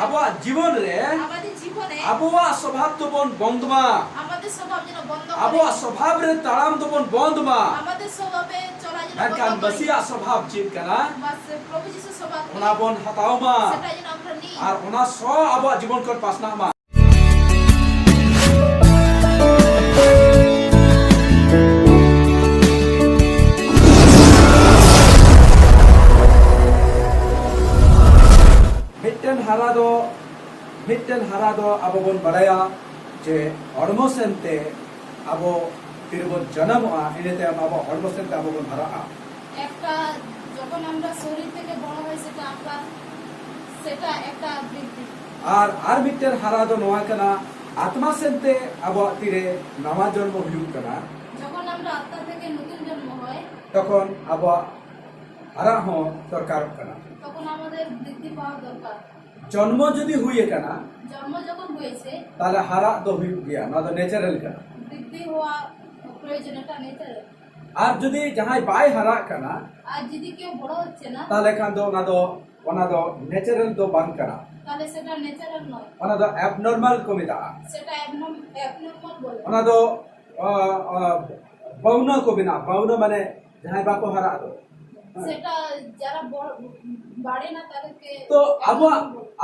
আবো জীবন রে আমাদের জীবনে আবো স্বভাব তো বন বন্ধমা আমাদের স্বভাব যেন বন্ধ আবো করে স্বভাব রে তাড়াম তো বন বন্ধমা আমাদের স্বভাবে চলা যেন একান বন্ধ বসিয়া স্বভাব চিত কানা বাস প্রভু যিশু স্বভাব ওনা বন হাতাওমা সেটা যেন আমরা নিই আর ওনা স আবো জীবন কর পাসনা মা मिट्टन हरा दो अब बन बड़ाया जे हड़मो सेनते अब तिरबन जन्म इनेते अब हड़मो सेनते अब बन हरा একটা যখন আমরা শরীর থেকে বড় হই সেটা একটা বৃদ্ধি আর मिट्टन हरा दो नवा कना आत्मा सेनते अब तिरे नवा जन्म हुयु कना যখন আমরা আত্মা থেকে নতুন জন্ম হয় तखन अब हरा हो दरकार कना তখন আমাদের বৃদ্ধি পাওয়া দরকার जन्म जदि हुए कना জন্ম যখন হয়েছে ताले हरा दो हुयु गया ना तो नेचुरल कना বৃদ্ধি হওয়া প্রয়োজন এটা নেচারাল আর যদি যাহাই বাই হারা কানা আর যদি কেউ বড় হচ্ছে না তাহলে খান দো ওনা দো ন্যাচারাল দো বান কানা তাহলে সেটা ন্যাচারাল নয় ওনা দো অ্যাবনরমাল কমিতা সেটা অ্যাবনর্মাল বলে ওনা দো বাউনা কবিনা বাউনা মানে যাহাই বাকো হারা দো সেটা যারা বাড়ে না তাদেরকে তো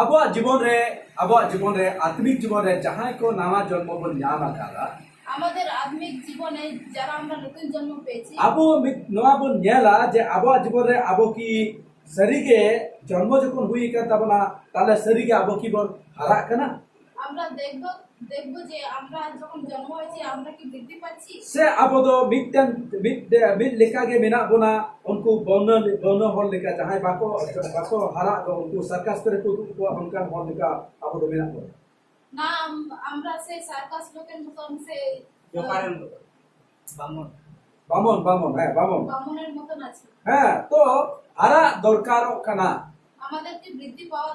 আবো জীবন রে আত্মিক জীবন রে যাহাই কো নানা জন্ম বন ᱧᱟᱢ আকারা আমাদের আত্মিক জীবনে যারা আমরা নতুন জন্ম পেয়েছি আবো নোয়া বন নেলা যে আবো জীবন রে আবো কি শরীরে জন্ম যখন হুই কান তাবনা তাহলে শরীরে আবো কি বন হারা কানা আমরা দেখব যে আমরা যখন জন্ম হয়েছি আমরা কি বৃদ্ধি পাচ্ছি से आबो दो मिट लेखा के मेना बोना उनको बौन हॉल लेखा जहां बाको हारा दो उनको सरकस करे को उनका हॉल लेखा आबो दो मेना बोना না আমরা সেই সার্কাস লোকের মতন সেই जो कारण बामन বামনের মতন আছে হ্যাঁ তো হারা দরকার কানা আমাদেরকে বৃদ্ধি পাওয়া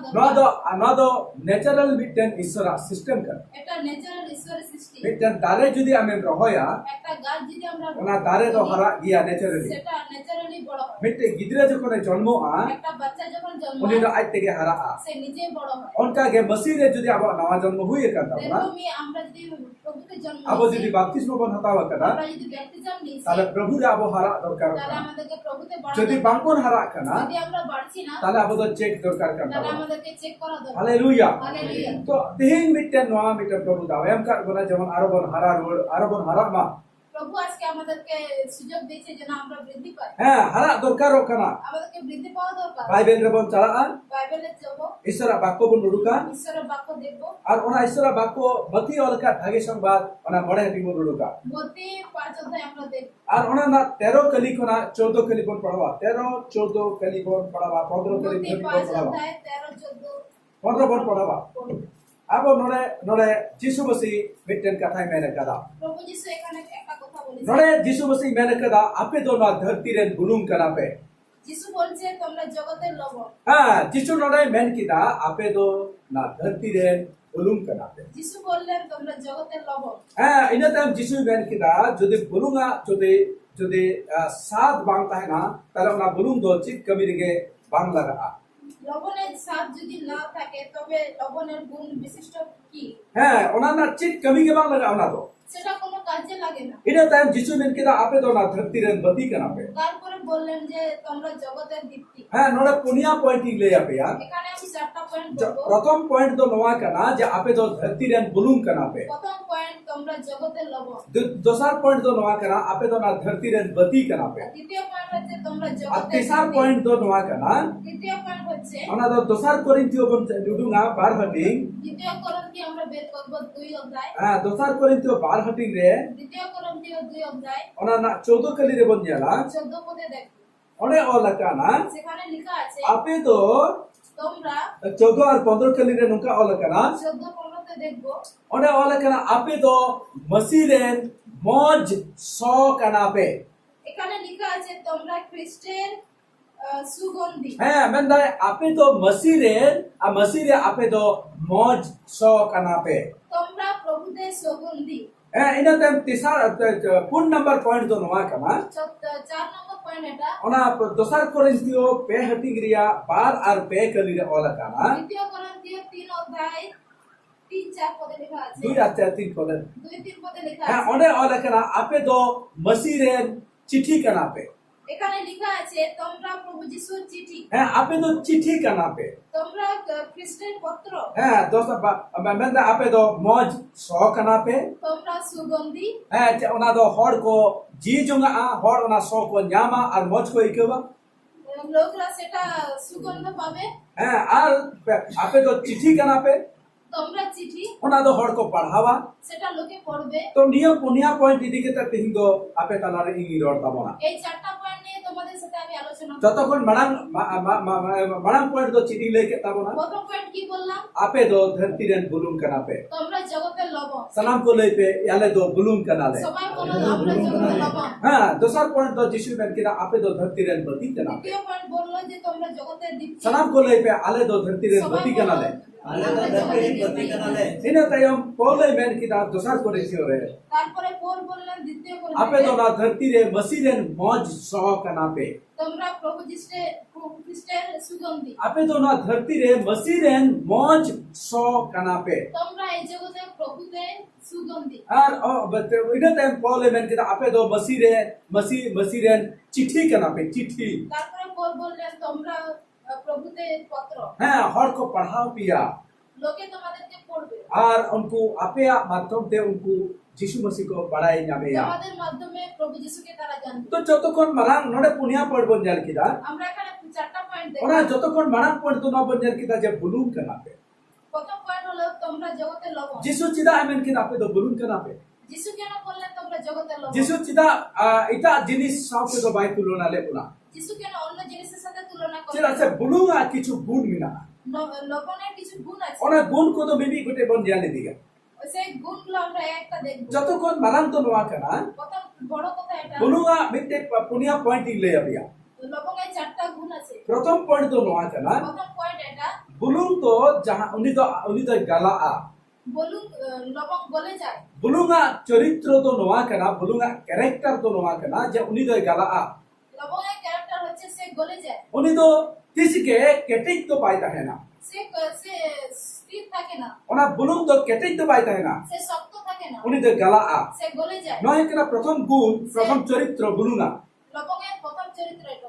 না দো ন্যাচারাল মিটেন ঈশ্বর সিস্টেম কান এটা ন্যাচারাল ঈশ্বরের সৃষ্টি মিটেন দারে যদি আমি রহয়া একটা গাছ যদি আমরা ওনা দারে তো হারা গিয়া ন্যাচারালি সেটা ন্যাচারালি বড় হয় মিটে গিদরে যখন জন্ম একটা বাচ্চা যখন জন্ম উনি হয় তো আজ থেকে হারা সে নিজেই বড় হয় उनका के मसीह रे যদি আবার নওয়া জন্ম হইয়ে কান্তা না দেখো আমরা যদি প্রভুকে জন্ম আবো নিয়েছি, যদি বাপ্তিস্ম বন হতাওয়া কানা আমরা যদি ব্যাপটিজম নিয়েছি তাহলে প্রভু রে আবো হারা দরকার তাহলে কানা আমাদেরকে প্রভুতে বাড়া যদি দরকার। বাঙ্কন হারা কানা যদি আমরা বাড়ছি না তাহলে আবো তো চেক দরকার কানা তাহলে আমাদেরকে চেক করা দরকার হালেলুয়া হালেলুয়া তো তিহিন মিটেন নোয়া মিটেন প্রভু দাও এম কার বনা যেমন আরবন হারা মা প্রভু আজকে আমাদেরকে সুযোগ দিয়েছে যেন আমরা বৃদ্ধি পাই হ্যাঁ হারা দরকার কানা আমাদেরকে বৃদ্ধি পাওয়া দরকার বাইবেল রে বন চালা বাইবেলে যাব ঈশ্বর বাক্য বন রুডুকা ঈশ্বরের বাক্য দেখব আর ওনা ঈশ্বর বাক্য মতি অলকা ভাগে সংবাদ ওনা বড় হেটি বন রুডুকা মতি 5 অধ্যায় আমরা দেখব আর ওনা না 13 কলি কোনা 14 কলি বন পড়াবা 13 14 কলি বন পড়াবা 15 কলি মতি বন 5 পড়াবা অধ্যায় 13 14 15 বন পড়াবা আবো নরে যিশু মসি মিটেন কথাই মেনে কাদা প্রভু যিশু এখানে একটা কথা বলেছে নরে যিশু মসি মেনে কাদা আপে তো না ধরতি রে বুলুম কানা পে যিশু বলছে তোমরা জগতের লবণ হ্যাঁ যিশু নরে মেন কিদা আপে তো না ধরতি রে বুলুম কানা পে যিশু বললেন তোমরা জগতের লবণ হ্যাঁ ইনা টাইম যিশু মেন কিদা যদি বুলুঙা যদি সাত বাং তাহে না তাহলে ওনা বুলুম দো চিত কবি রে বাং লাগা লবণের স্বাদ যদি না থাকে তবে লবণের গুণ বিশিষ্ট কি হ্যাঁ ওনা না চিত কবি কে বাং লাগা ওনা তো সেটা কোনো কাজে লাগে না ইনা টাইম যিশু মেন কিদা আপে তো না ধরতি রে বতি কানা পে তারপরে বললেন যে তোমরা জগতের দীপ্তি হ্যাঁ নরে পুনিয়া পয়েন্ট লে আপে यार এখানে আমি চারটা পয়েন্ট বলবো प्रथम पॉइंट तो नवा कना जे आपे तो धरती रेन बुलुम कना पे প্রথম পয়েন্ট তোমরা জগতের লবণ दोसर पॉइंट तो नवा कना आपे तो ना धरती रेन बती कना पे দ্বিতীয় পয়েন্ট হচ্ছে তোমরা और জগতের तीसरा দীপ্তি। पॉइंट तो नवा कना তৃতীয় পয়েন্ট হচ্ছে ओना तो दोसर कोरिन्थियो बन दुडुंगा 12 हटिंग দ্বিতীয় করন্থী আমরা বের করব 2 অধ্যায় हां दोसर कोरिन्थियो 12 हटिंग रे দ্বিতীয় করন্থী 2 অধ্যায় ओना ना 14 कली रे बन जाला 14 পদে দেখো ओने ओ लकाना সেখানে লেখা আছে आपे तो তোমরা 14 और 15 कली रे नुका ओ लकाना 14 15 তে দেখবো ओने ओ लकाना आपे तो मसीह रेन मौज सो कना पे এখানে লেখা আছে তোমরা খ্রিস্টের সুগন্ধি হ্যাঁ মেন্দা আপে তো মসিরের আর মসিরে আপে তো মজ সো কানাপে তোমরা প্রভুদের সুগন্ধি হ্যাঁ ইনা তেম তিসার পুন নাম্বার পয়েন্ট তো নয়া কানা 4 নম্বর পয়েন্ট এটা ona dosar Korintio pe hating ria bar ar pe kali re ola kana দ্বিতীয় করন্থীয় 3 অধ্যায় 3-4 পদে লেখা আছে dui acha tin kolen 2-3 পদে লেখা ha আছে one ola kana ape do masiren chithi kana pe এখানে লেখা আছে তোমরা প্রভু যিশুর চিঠি ha ape do chithi kana pe তোমরা খ্রিস্টের পত্র ha dosa ba menda ape do moj so kana pe তোমরা সুগন্ধি ha ona do hor ko ji junga a hor ona so ko nyama ar moj ko ikewa লোকরা সেটা সুগন্ধ পাবে ha ar ape do chithi kana pe তোমরা চিঠি ona do hor ko padhawa সেটা লোকে পড়বে to niya punya point idike ta tihin do ape talare ingi ror tabona এই চারটা পয়েন্ট নিয়ে তোমাদের সাথে আমি আলোচনা করব যতক্ষণ মারাং পয়েন্ট তো চিঠি লেকে তাবনা প্রথম পয়েন্ট কি বললাম আপে দো ধরতি রেন বুলুম কানাপে তোমরা জগতের লবণ সালাম কো লেপে ইয়ালে দো বুলুম কানালে সবাই বলো আমরা জগতের লবণ হ্যাঁ দোসর পয়েন্ট তো যিশু বেন কিনা আপে দো ধরতি রেন বতি কানাপে দ্বিতীয় পয়েন্ট বললো যে তোমরা জগতের দীপ্তি সালাম কো লেপে আলে দো ধরতি রেন বতি কানালে আলে তো জগতের গতি কানালে ইনা তাইম পৌলে মেন কিনা দোসর করে ছিওরে তারপরে পৌল বললেন দ্বিতীয় আপে দো করন্থীয় না ধরতি রে মসি রেন মজ সহ কানাপে তোমরা প্রভু খ্রিস্টের সুগন্ধি আপে দো না ধরতি রে মসি রেন মজ সহ কানাপে তোমরা এই জগতে প্রভুতে সুগন্ধি আর ইনা তাইম পৌলে মেন কিনা আপে দো মসি রেন চিঠি কানাপে চিঠি তারপরে পৌল বললেন তোমরা প্রভুতে পত্র হ্যাঁ হর কো পড়াও পিয়া লোকে তোমাদেরকে পড়বে আর উনকু আপে মাধ্যম তে উনকু যিশু মসিহ কো বড়াই নামেয়া তোমাদের মাধ্যমে প্রভু যিশুকে তারা জানবে তো যতক্ষণ মারাং নড়ে পুনিয়া পড়বন জাল কিদা আমরা এখানে চারটা পয়েন্ট ওরা দেখলাম যতক্ষণ মারাং পড় তো নবন জাল কিদা যে বুলুম কানাপে প্রথম পয়েন্ট হলো তোমরা জগতের লবণ যিশু চিদা আমেন কিনা আপে তো বুলুম কানাপে যিশু কেন বললেন তোমরা জগতের লবণ যিশু চিদা এটা জিনিস সাথে তো বাই তুলনা লে পুনা যিশু কেন অন্য জিনিসের সাথে তুলনা চিদা করলেন সে বুলুম আর কিছু গুণ মিনা লবণের কিছু গুণ আছে ওনা গুণ কো তো বিবি গটে বন জালে দিগা সেই গুণগুলো আমরা একটা দেখব যতক্ষণ মারাং তো নোয়া কানা প্রথম বড় কথা এটা বুলুঙা মিতে পুনিয়া পয়েন্ট লে আপিয়া লবণের চারটা গুণ আছে প্রথম পয়েন্ট তো নোয়া কানা প্রথম পয়েন্ট এটা বুলুং তো যাহা উনি তো গালা আ বলুন লবণ গলে যায় বুলুঙা চরিত্র তো নোয়া কানা বুলুঙা ক্যারেক্টার তো নোয়া কানা যে উনি তো গালা আ লবণের ক্যারেক্টার হচ্ছে সে গলে যায় উনি তো কিসকে কেটেই তো পাইতা है না সে সে স্থির থাকে না ওনা বুলুং তো কেটেই তো পাইতা है না সে শক্ত থাকে না উনি তো গালা আ সে গলে যায় নয় কেনা প্রথম গুণ প্রথম চরিত্র বুলুঙা লবণের প্রথম চরিত্র এটা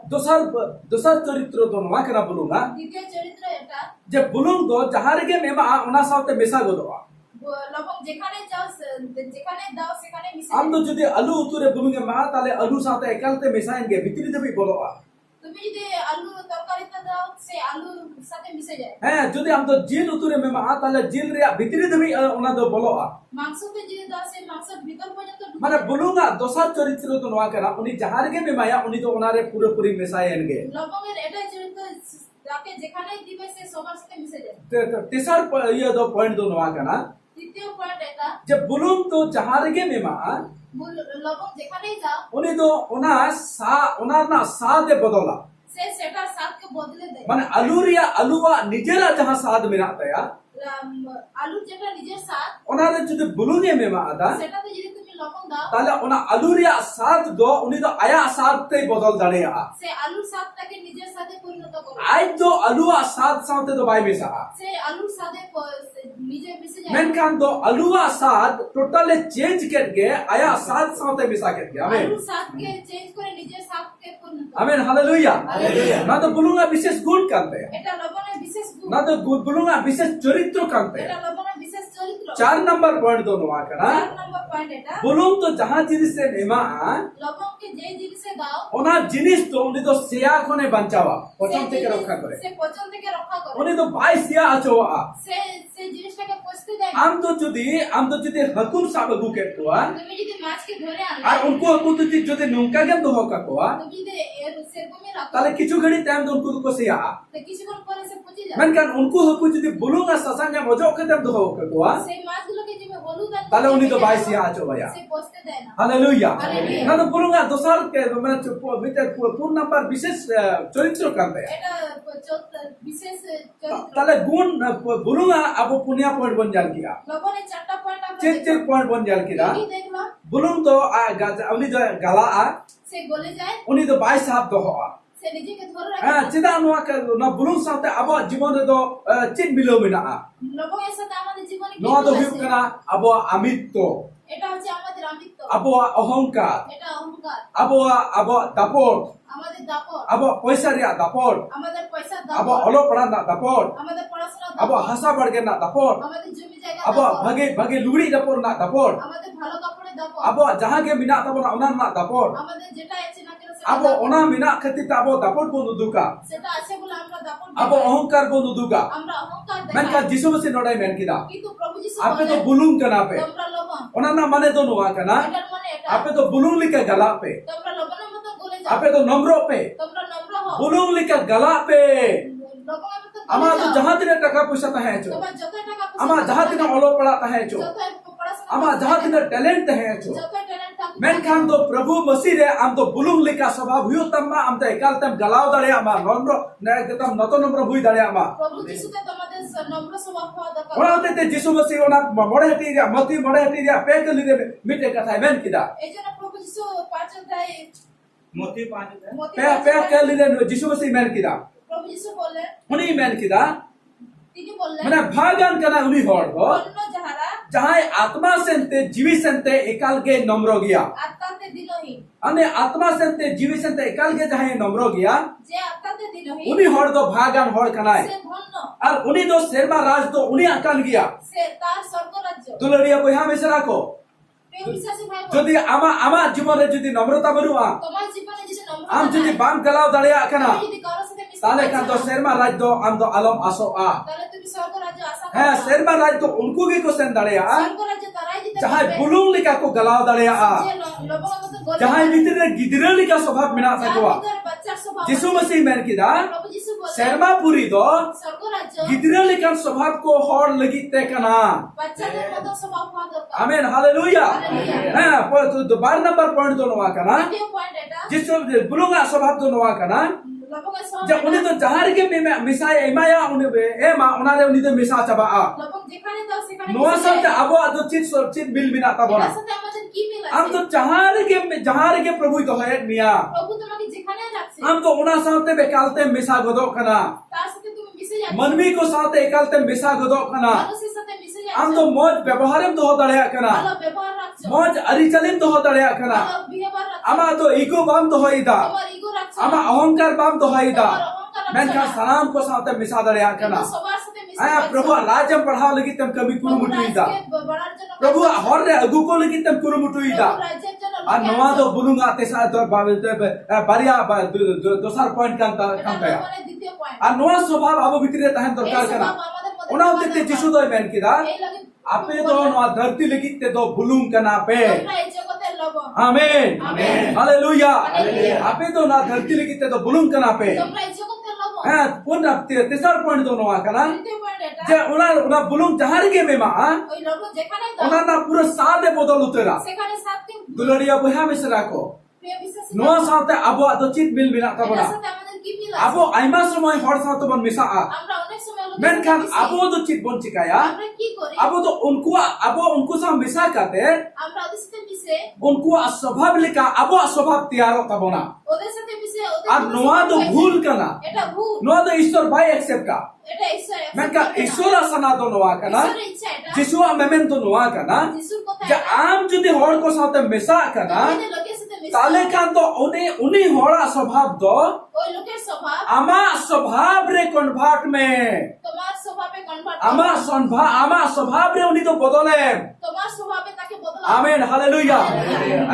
দোসর চরিত্র তো নোয়া কানা বুলুঙা দ্বিতীয় চরিত্র এটা যে বুলুং তো যাহারগে মেমা ওনা সাথে মেশা গদোয়া লবণ যেখানে যাও যেখানে দাও সেখানে মিশে আম তো যায়। যদি আলু উতুরে বুলুঙে মা তাহলে আলু সাথে একালতে মেশায়েনগে ভিতরি দেবি বদোয়া তুমি যদি আলু তরকারিতে দাও সে আলুর সাথে মিশে যায় হ্যাঁ যদি আম তো জিল উতুরে মেমা তাহলে জিল রে ভিতরি দেবি ওনা তো বলোয়া মাংসতে যদি দাও সে মাংসের ভিতর পর্যন্ত ঢুকে মানে যায়। বুলুঙা দোসর চরিত্র তো নোয়া কানা উনি যাহারগে মেমায়া উনি তো ওনারে পুরোপুরি মেশায়েনগে লবণের এটাই চরিত্র যাকে যেখানেই দিবে সে সবার সাথে মিশে যায় তেসার ইয়ে দো পয়েন্ট তো নোয়া কানা তৃতীয় পয়েন্ট এটা যে বুলুং তো যাহারগে মেমা লবণ যেখানেই যাও উনি তো ওনার না সাদে বদলা সে সেটা স্বাদকে বদলে দেয় মানে আলুরিয়া আলুয়া নিজেরা যাহা সাদ মেনা তায়া আলুর যেটা নিজের স্বাদ ওনারে যদি বুলুঙে মেমা আদা সেটাতে যদি তুমি লবণ দাও তাহলে ওনা আলুরিয়া সাদ দো উনি তো আয়া সাদতে বদল দাঁড়িয়া সে আলুর স্বাদটাকে নিজের সাথে পরিণত করে আই তো আলুয়া সাদ সাথে তো বাই মেশা সে আলুর স্বাদে নিজে মিশে যায় মেনখান তো আলুয়া সাদ টোটালি চেঞ্জ করকে আয়া সাদ সাথে মেশা করকে আমেন আলুর স্বাদকে চেঞ্জ করে নিজের স্বাদকে পরিণত করে। Amen hallelujah hallelujah. না তো বুলুঙা বিশেষ গুণ কানতে এটা লবণের বিশেষ গুণ না তো বুলুঙা বিশেষ চরিত্র কানতে এটা লবণের বিশেষ চরিত্র 4 নম্বর পয়েন্ট তো নোয়া কানা 4 নম্বর পয়েন্ট এটা বুলুং তো যাহা জিনিসে নেমা লবণকে যে জিনিসে দাও ওনা জিনিস তো উনি তো সিয়া খনে বাঁচাওয়া পচন থেকে রক্ষা করে সে পচন থেকে রক্ষা করে উনি তো বাই সিয়া আচোয়া সে সে জিনিসটাকে পচতে দেয় না। আম তো যদি হাকুম সাবগু কেটুয়া তুমি যদি মাছকে ধরে আনলে আর উनको হাকু যদি নুঙ্কা গেম তো হকা কোয়া তুমি যদি এর সেরকমই রাখো তাহলে কিছু ঘড়ি টাইম তো উनको তো সিয়া তো কিছুক্ষণ পরে সে পচে যাবে মেনকান উनको হাকু যদি বুলুং আর সাসাঙ্গে মজো কে টাইম তো হকা কোয়া সেই মাছগুলোকে যে হলুদ আর তাহলে উনি তো বাই সিয়া আচোয়া সে পচতে দেয় না হালেলুয়া হালেলুয়া। না তো বুলুং আর দোসর কে মানে ভিতর পূর্ণ নাম্বার বিশেষ চরিত্র কানতে এটা বিশেষ চরিত্র তাহলে গুণ বুলুঙা আবো পুনিয়া পয়েন্ট বন জাল কিয়া লবণের 4টা পয়েন্ট আমরা चेक पॉइंट बन जाल किदा কি দেখলাম बुलुंग तो उनी जो गला সে গলে যায় उनी तो बाई साहब दोहो সে নিজেকে ধরে রাখে हाँ चेदा नुआ का ना बुलुंग साथे अब जीवन रे दो चिन मिलो मिना লবণের সাথে আমাদের জীবনে কি नुआ तो মিল हुई আছে? कना अब अमित्तो এটা হচ্ছে আমাদের আমিত্ব अब अहंकार এটা অহংকার अब दापोट আমাদের দাপট अब पैसा रिया दापोट আমাদের পয়সা अब দাপট ओलो पड़ा ना दापोट আমাদের পড়াশোনা अब দাপট हसा बढ़ के ना दापोट আমাদের জমি জায়গা अब দাপট भगे भगे लुगड़ी दापोट ना दापोट আমাদের ভালো কাপড়ের দাপট अब जहाँ के मिना तबना ओना ना दापोट আমাদের যেটা আছে না কেন সেটা अब দাপট। ओना मिना खती अब दापोट बंदु दुका সেটা আছে বলে আমরা দাপট अब দেখাই। अहंकार बंदु दुका আমরা অহংকার मैन का দেখাই जिसु मसीह नोडाई मैन किदा কিন্তু প্রভু যিশু आपे तो বলেন बुलुंग कना पे তোমরা লবণ ओना ना माने तो नुआ कना এটার মানে এটা आपे तो बुलुंग लिके गला पे তোমরা লবণের মতো গলে যাও आपे तो नम्रो पे তোমরা নম্র হও बुलुंग लिके गला पे লবণের মতো आमा গলে तो যাও जहाँ तिने टका पैसा तहे चो তোমার যত টাকা পয়সা आमा जहाँ तिने ओलो पड़ा तहे चो যত পড়াশোনা आमा जहाँ तिने टैलेंट तहे चो যত ট্যালেন্ট থাকুক मैन खान तो प्रभु मसीह रे आम तो बुलुंग लिका स्वभाव हुयो तम्मा आम तो एकाल तम गलाव दड़े आमा नम्रो ने तम नतो नम्रो हुई दड़े आमा প্রভু যিশুতে তোমাদের নম্র স্বভাব হওয়া দরকার ओना होते ते जिसु मसीह ओना मोड़े हटी रे मती मोड़े हटी रे पे के लिए मिटे कथा मैन किदा এইজন্য প্রভু যিশু 5 অধ্যায় मोती पांच है মতি पे पे के लिए जिसु मसीह मैन किदा প্রভু যিশু বললেন उनी मैन किदा তিনি বললেন माने भागन कना उनी होड़ हो অন্য যাহারা जहाँ आत्मा सेंते जीवी सेंते एकाल के नम्रो गया আত্মাতে দিনহীন अने आत्मा सेंते जीवी सेंते एकाल के जहाँ नम्रो गया যে আত্মাতে দিনহীন उनी होड़ तो भागन होड़ कनाए সে ধন্য और उनी तो शेरमा राज तो उनी अकाल गया সে তার স্বর্গরাজ্য दुलरिया बहिया में से राखो প্রিয় বিশ্বাসী ভাই বোন, যদি আমা জীবনে যদি নম্রতা বরুয়া তোমার জীবনে যদি নম্রতা আম যদি নাই, বাম গলাও দাঁড়িয়া কেনা তুমি যদি কারোর সাথে মিশতে তাহলে পারছো কান তো না, शेरमा राज तो आम तो आलम आसो आ তাহলে তুমি স্বর্গরাজ্য আশা করো है না। शेरमा राज तो उनको भी को सेन दाड़िया স্বর্গরাজ্য তারাই দিতে जहाँ পারবে बुलुंग लिका को गलाव दाड़िया যে লবণের মতো গলে जहाँ যায়, भीतर गिदरे लिका स्वभाव मिना যার सकवा ভিতরে বাচ্চার স্বভাব जिसु আছে। मसीह मैन किदा প্রভু যিশু বললেন शेरमा पूरी दो স্বর্গরাজ্য गिदरे लिकन स्वभाव को होड़ लगी ते कना বাচ্চাদের মতো স্বভাব হওয়া দরকার। आमीन हालेलुया है तो 12 नंबर पॉइंट तो नवा कना দ্বিতীয় পয়েন্ট এটা जिसु बुलुंगा स्वभाव तो नवा कना লবণের স্বভাব जब उन्हें तो जहार के में मिसाय एमाया उन्हें ए मा उनारे उन्हें तो मिसा चबा आ লবণ যেখানে দাও সেখানে नोआ মিশে सब যায়। अबो अदो चित बिल बिना ता बोला এটার সাথে আমাদের কি মিল हम আছে? तो जहार के प्रभु तो है मिया প্রভু তোমাকে যেখানে রাখছে हम तो उना साथे बेकालते मिसा गदो खना তার সাথে তুমি মিশে যাচ্ছ। मनवी को साथे एकालते मिसा गदो खना মানুষের साथे मिशे हम যাচ্ছ। तो मौज व्यवहारम तो हो दड़या खना ভালো ব্যবহার রাখছো। मौज अरिचलिम तो हो दड़या खना ভালো বিহেভিয়ার রাখছো। आमा तो ईगो बाम तो होइदा তোমার ইগো রাখছো। आमा अहंकार बाम तो होइदा তোমার অহংকার রাখছো मैं का না। सलाम को साथे मिसा दड़या खना কিন্তু সবার সাথে মিশে आया যাচ্ছ। प्रभु राज्यम पढ़ाव लगी तम कभी कुरु প্রভু मुटुइदा রাজ্যকে বাড়ার জন্য प्रभु কাজ করছো। हर रे अगु को लगी तम कुरु मुटुइदा প্রভু রাজ্যের জন্য আর লোকে নওয়া আছো। তো বুলুঙ্গা তেসা তো বারিয়া দোসার পয়েন্ট কান এটা কান তায়া লবণের দ্বিতীয় পয়েন্ট। আর নওয়া স্বভাব আবো ভিতরে তাহেন এই দরকার কেনা স্বভাব আমাদের মধ্যে ওনাও থাকা তেতে দরকার। যিশু দয় মেন কিদা এই লাগে আপে তো নওয়া ধরতি লगित ते दो बुलुंग कना पे তোমরা এই জগতের লবণ। आमीन आमीन। Hallelujah hallelujah. আপে তো না ধরতি लगित ते दो बुलुंग कना पे তোমরা এই জগতের লবণ। হ্যাঁ কোন তেসার পয়েন্ট দো নওয়া কনা তৃতীয় পয়েন্ট এটা। যে ওনা বুলুंग जहार के में मा ওই লবণ যেখানে দাও ওনা না পুরো সাদে বদল উতরা সেখানে সাতটি দুলরিয়া বহা মিস রাখো প্রিয় বিশ্বাসী নওয়া সাথে আবো আদো চিত মিল বিনা তাবনা এটার সাথে আমাদের কি মিল আছে? আবো আইমা সময় হর সাথে বন মিসা আমরা অনেক সময় লোকের मेनखान সাথে মিশি। अबो तो चित बन चिकाया আমরা কি করি? अबो उनको साथ मिसा करते আমরা ওদের সাথে মিশে उनको अस्वभाव लिखा अबो अस्वभाव तैयार होता बना ওদের সাথে মিশে ওদের और সাথে नोआ तो মিশে भूल करना এটা ভুল। नोआ तो ईश्वर भाई एक्सेप्ट का এটা ঈশ্বর मैं का ईश्वर असना तो नोआ करना ঈশ্বরের ইচ্ছা এটা। जिसुआ मेमेन तो नोआ करना যিশুর কথা जे এটা। आम जुदी होड़ को साथ मिसा करना তুমি যে লোকের সাথে মিশো, ताले कान तो उन्हीं होड़ा स्वभाव दो ওই লোকের স্বভাব आमा स्वभाव रे कन्वर्ट में তোমার স্বভাবে কনভার্ট आमा स्वभाव रे उन्हीं तो बदले তোমার স্বভাবে তাকে বদলাও। आमीन हालेलुया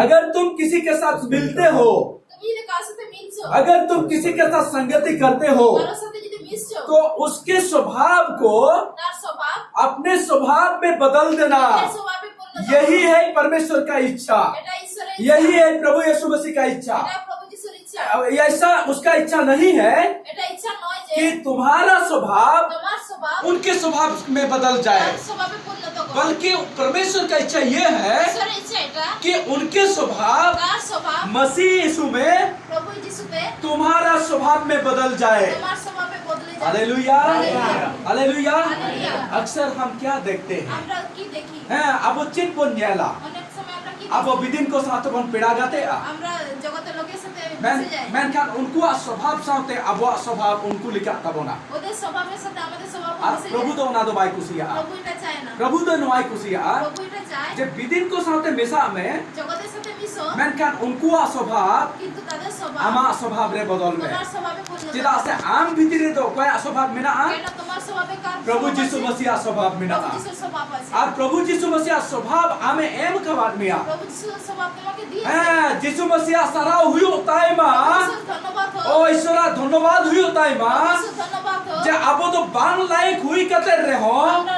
अगर तुम किसी के साथ मिलते हो তুমি যদি কার সাথে মিশছো, अगर तुम किसी के साथ संगति करते हो কারোর সাথে যদি মিশছো, तो उसके स्वभाव को তার স্বভাব अपने स्वभाव में बदल देना তার স্বভাবে পরিণত করো। यही है परमेश्वर का इच्छा এটা ঈশ্বরের यही ইচ্ছা। है प्रभु यीशु मसीह का इच्छा এটা প্রভু যিশুর ইচ্ছা। ऐसा उसका इच्छा नहीं है এটা ইচ্ছা নয় যে कि तुम्हारा स्वभाव তোমার স্বভাব उनके स्वभाव में बदल जाए তার স্বভাবে পরিণত করো। बल्कि परमेश्वर का इच्छा ये है ঈশ্বরের ইচ্ছা এটা कि उनके स्वभाव তার স্বভাব मसीह यीशु में প্রভু যিশুতে तुम्हारा स्वभाव में बदल जाए তোমার স্বভাবে বদলে যাবে। Hallelujah hallelujah. Hallelujah hallelujah. अक्सर हम क्या देखते हैं আমরা কি দেখি हैं अब चित बन गया অনেক সময় আমরা কি अब দেখি? विदिन को साथ बन पेड़ा गाते আমরা জগতের লোকের সাথে मैं মিশে যাই। मैं kan उनको स्वभाव साथे अब स्वभाव उनको लिखा तबोना ওদের স্বভাবের সাথে আমাদের স্বভাব আর মিশে প্রভু যায়। তো না তো বাই কুসিয়া প্রভু এটা চায় না। प्रभु तो नवाई कुसिया প্রভু এটা চায় जे विदिन को साथे मिसा में জগতের সাথে মিশো मैं kan उनको स्वभाव কিন্তু তাদের স্বভাব आमा स्वभाव रे बदल में তোমার স্বভাবে পরিণত चिदा से आम भीतरे तो कोई स्वभाव में ना কেন তোমার স্বভাবে কার प्रभु স্বভাব यीशु আছে? मसीह स्वभाव में ना প্রভু যিশুর স্বভাব আছে। और प्रभु यीशु मसीह स्वभाव आमे एम कबाद में आ প্রভু যিশুর স্বভাব তোমাকে দিয়েছে। हैं यीशु मसीह सराव हुई होता है मां যিশুর ধন্যবাদ হোক। ओ ईश्वरा धन्यवाद हुई होता है मां যিশুর ধন্যবাদ হোক। जे अब तो बान लायक हुई कते रहो আমরা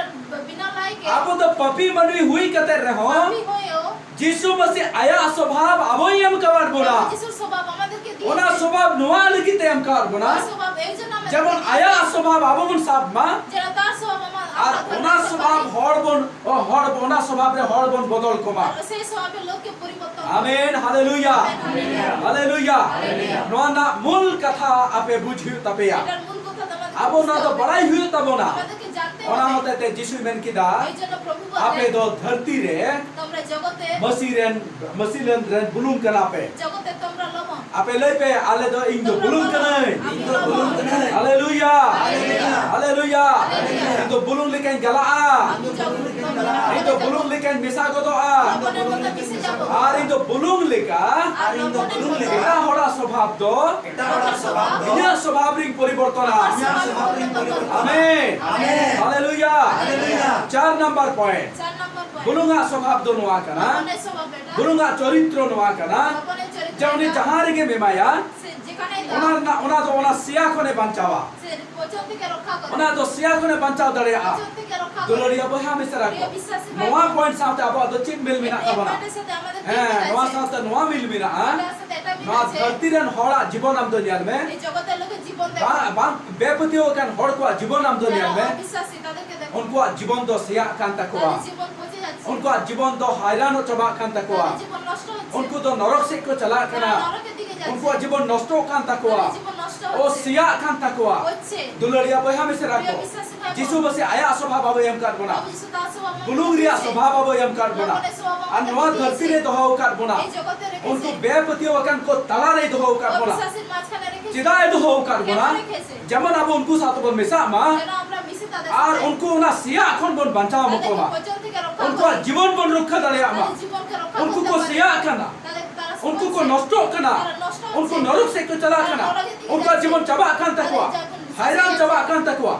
বিনা লাইকে अब तो पपी मनवी हुई कते रहो পাপী হয়েও यीशु मसीह आया स्वभाव अब ही हम कबाद बोला প্রভু যিশুর স্বভাব আমাদেরকে দিয়েছে। ओना स्वभाव नुआ लिखी ते हम कार बोला ওই স্বভাব এই জন্য আমাদেরকে जब দিয়েছে। आया स्वभाव अब उन साहब मां যেটা তার স্বভাব আর ওনা স্বভাব হড়বন ও হড়বনা স্বভাবে হড়বন বদল কমা সেই স্বভাবের লোককে পরিবর্তন করে। Amen hallelujah hallelujah. Hallelujah hallelujah. নোনা মূল কথা আপে বুঝিও তবেয়া এটার মূল কথা তোমাদের আবো না তো বড়াই হুই তবো না আমাদেরকে জানতে ওনা হবে। হতে তে যিশু মেন কিদা এই জন্য প্রভু আপে বলেন দো ধরতি রে তোমরা জগতে মসিরেন রেন বুলুম কনা পে জগতে তোমরা লবণ আপে লই পে আলে দো ইং দো বুলুম কনাই ইং দো বুলুম কনাই। Hallelujah hallelujah. Hallelujah hallelujah. ইং দো বুলুম লিকেন গলা আমি জগতে ইং দো বুলুম লিকেন মিসা গদো লবণের মধ্যে মিশে যাব। আর ইং দো বুলুম লিকা আর লবণের মধ্যে এটা হড়া স্বভাব তো এটা ওরা স্বভাব তো। ইয়া স্বভাব রিং পরিবর্তন আমার ইয়া স্বভাব পরিবর্তন। Amen amen. Hallelujah hallelujah. 4 number point 4 নম্বর পয়েন্ট বুলুঙ্গা স্বভাব দো নোয়া কানা লবণের স্বভাব এটা বুলুঙ্গা চরিত্র নোয়া কানা লবণের চরিত্র যেমনি এটা। জাহারিগে মেমায়া সে যেখানে ওনা না ওনা তো ওনা সিয়া কোনে বাঁচাওয়া সে পচন থেকে রক্ষা করে ওনা তো সিয়া কোনে বাঁচাও দড়ে আ পচন থেকে রক্ষা করে দুলরিয়া বহা মিসরা কো নোয়া পয়েন্ট সাথে আবা দো চিন মিল মিনা কাবনা এর সাথে আমাদের হ্যাঁ নোয়া সাথে নোয়া মিল মিনা এটার সাথে এটা নোয়া মিলেছে ধরতিরেন হড়া জীবন আম দুনিয়ার মে এই জগতের লোকের জীবন দেখো बांग बेपतियों का हड़ को जीवन नाम दुनिया যারা में অবিশ্বাসী তাদেরকে দেখো उनको जीवन दो सिया कान तकवा তাদের জীবন পচে যাচ্ছে उनको जीवन दो हैरान हो चबा कान तकवा তাদের জীবন নষ্ট হচ্ছে उनको तो नरक से को चला তারা कना নরকের দিকে যাচ্ছে उनको जीवन नष्टो कान तकवा তাদের জীবন নষ্ট ओ হচ্ছে सिया कान तकवा হচ্ছে दुलरिया बहा में से रखो অবিশ্বাসী ভাই जिसु मसे आया स्वभाव अब यम कर बना প্রভু যিশু তার স্বভাব আমাদের बुलुंगरिया দিয়েছে। स्वभाव अब यम कर बना লবণের স্বভাব और আমাদের नवा দিয়েছে। धरती रे तो हो कर बना এই জগতে उनको রেখেছে बेपतियों कान को तला रे तो हो कर बना অবিশ্বাসীর মাঝখানে রেখেছে चिदा तो हो कर बना কেন রেখেছে जमन अब उनको साथ बन मिसा मा যেন আমরা মিশে তাদের আর সাথে उनको ना सिया এখন বন বাঁচাও তাদেরকে মকমা পচন থেকে রক্ষা उनको করে जीवन बन रखा दले आमा তাদের জীবনকে রক্ষা उनको করতে को পারে। सिया कना তাদের তারা उनको को সমাজে- नष्ट कना তারা नष्ट उनको হচ্ছে। नरक से को चला कना उनका जीवन चबा कान तकवा हैरान चबा कान तकवा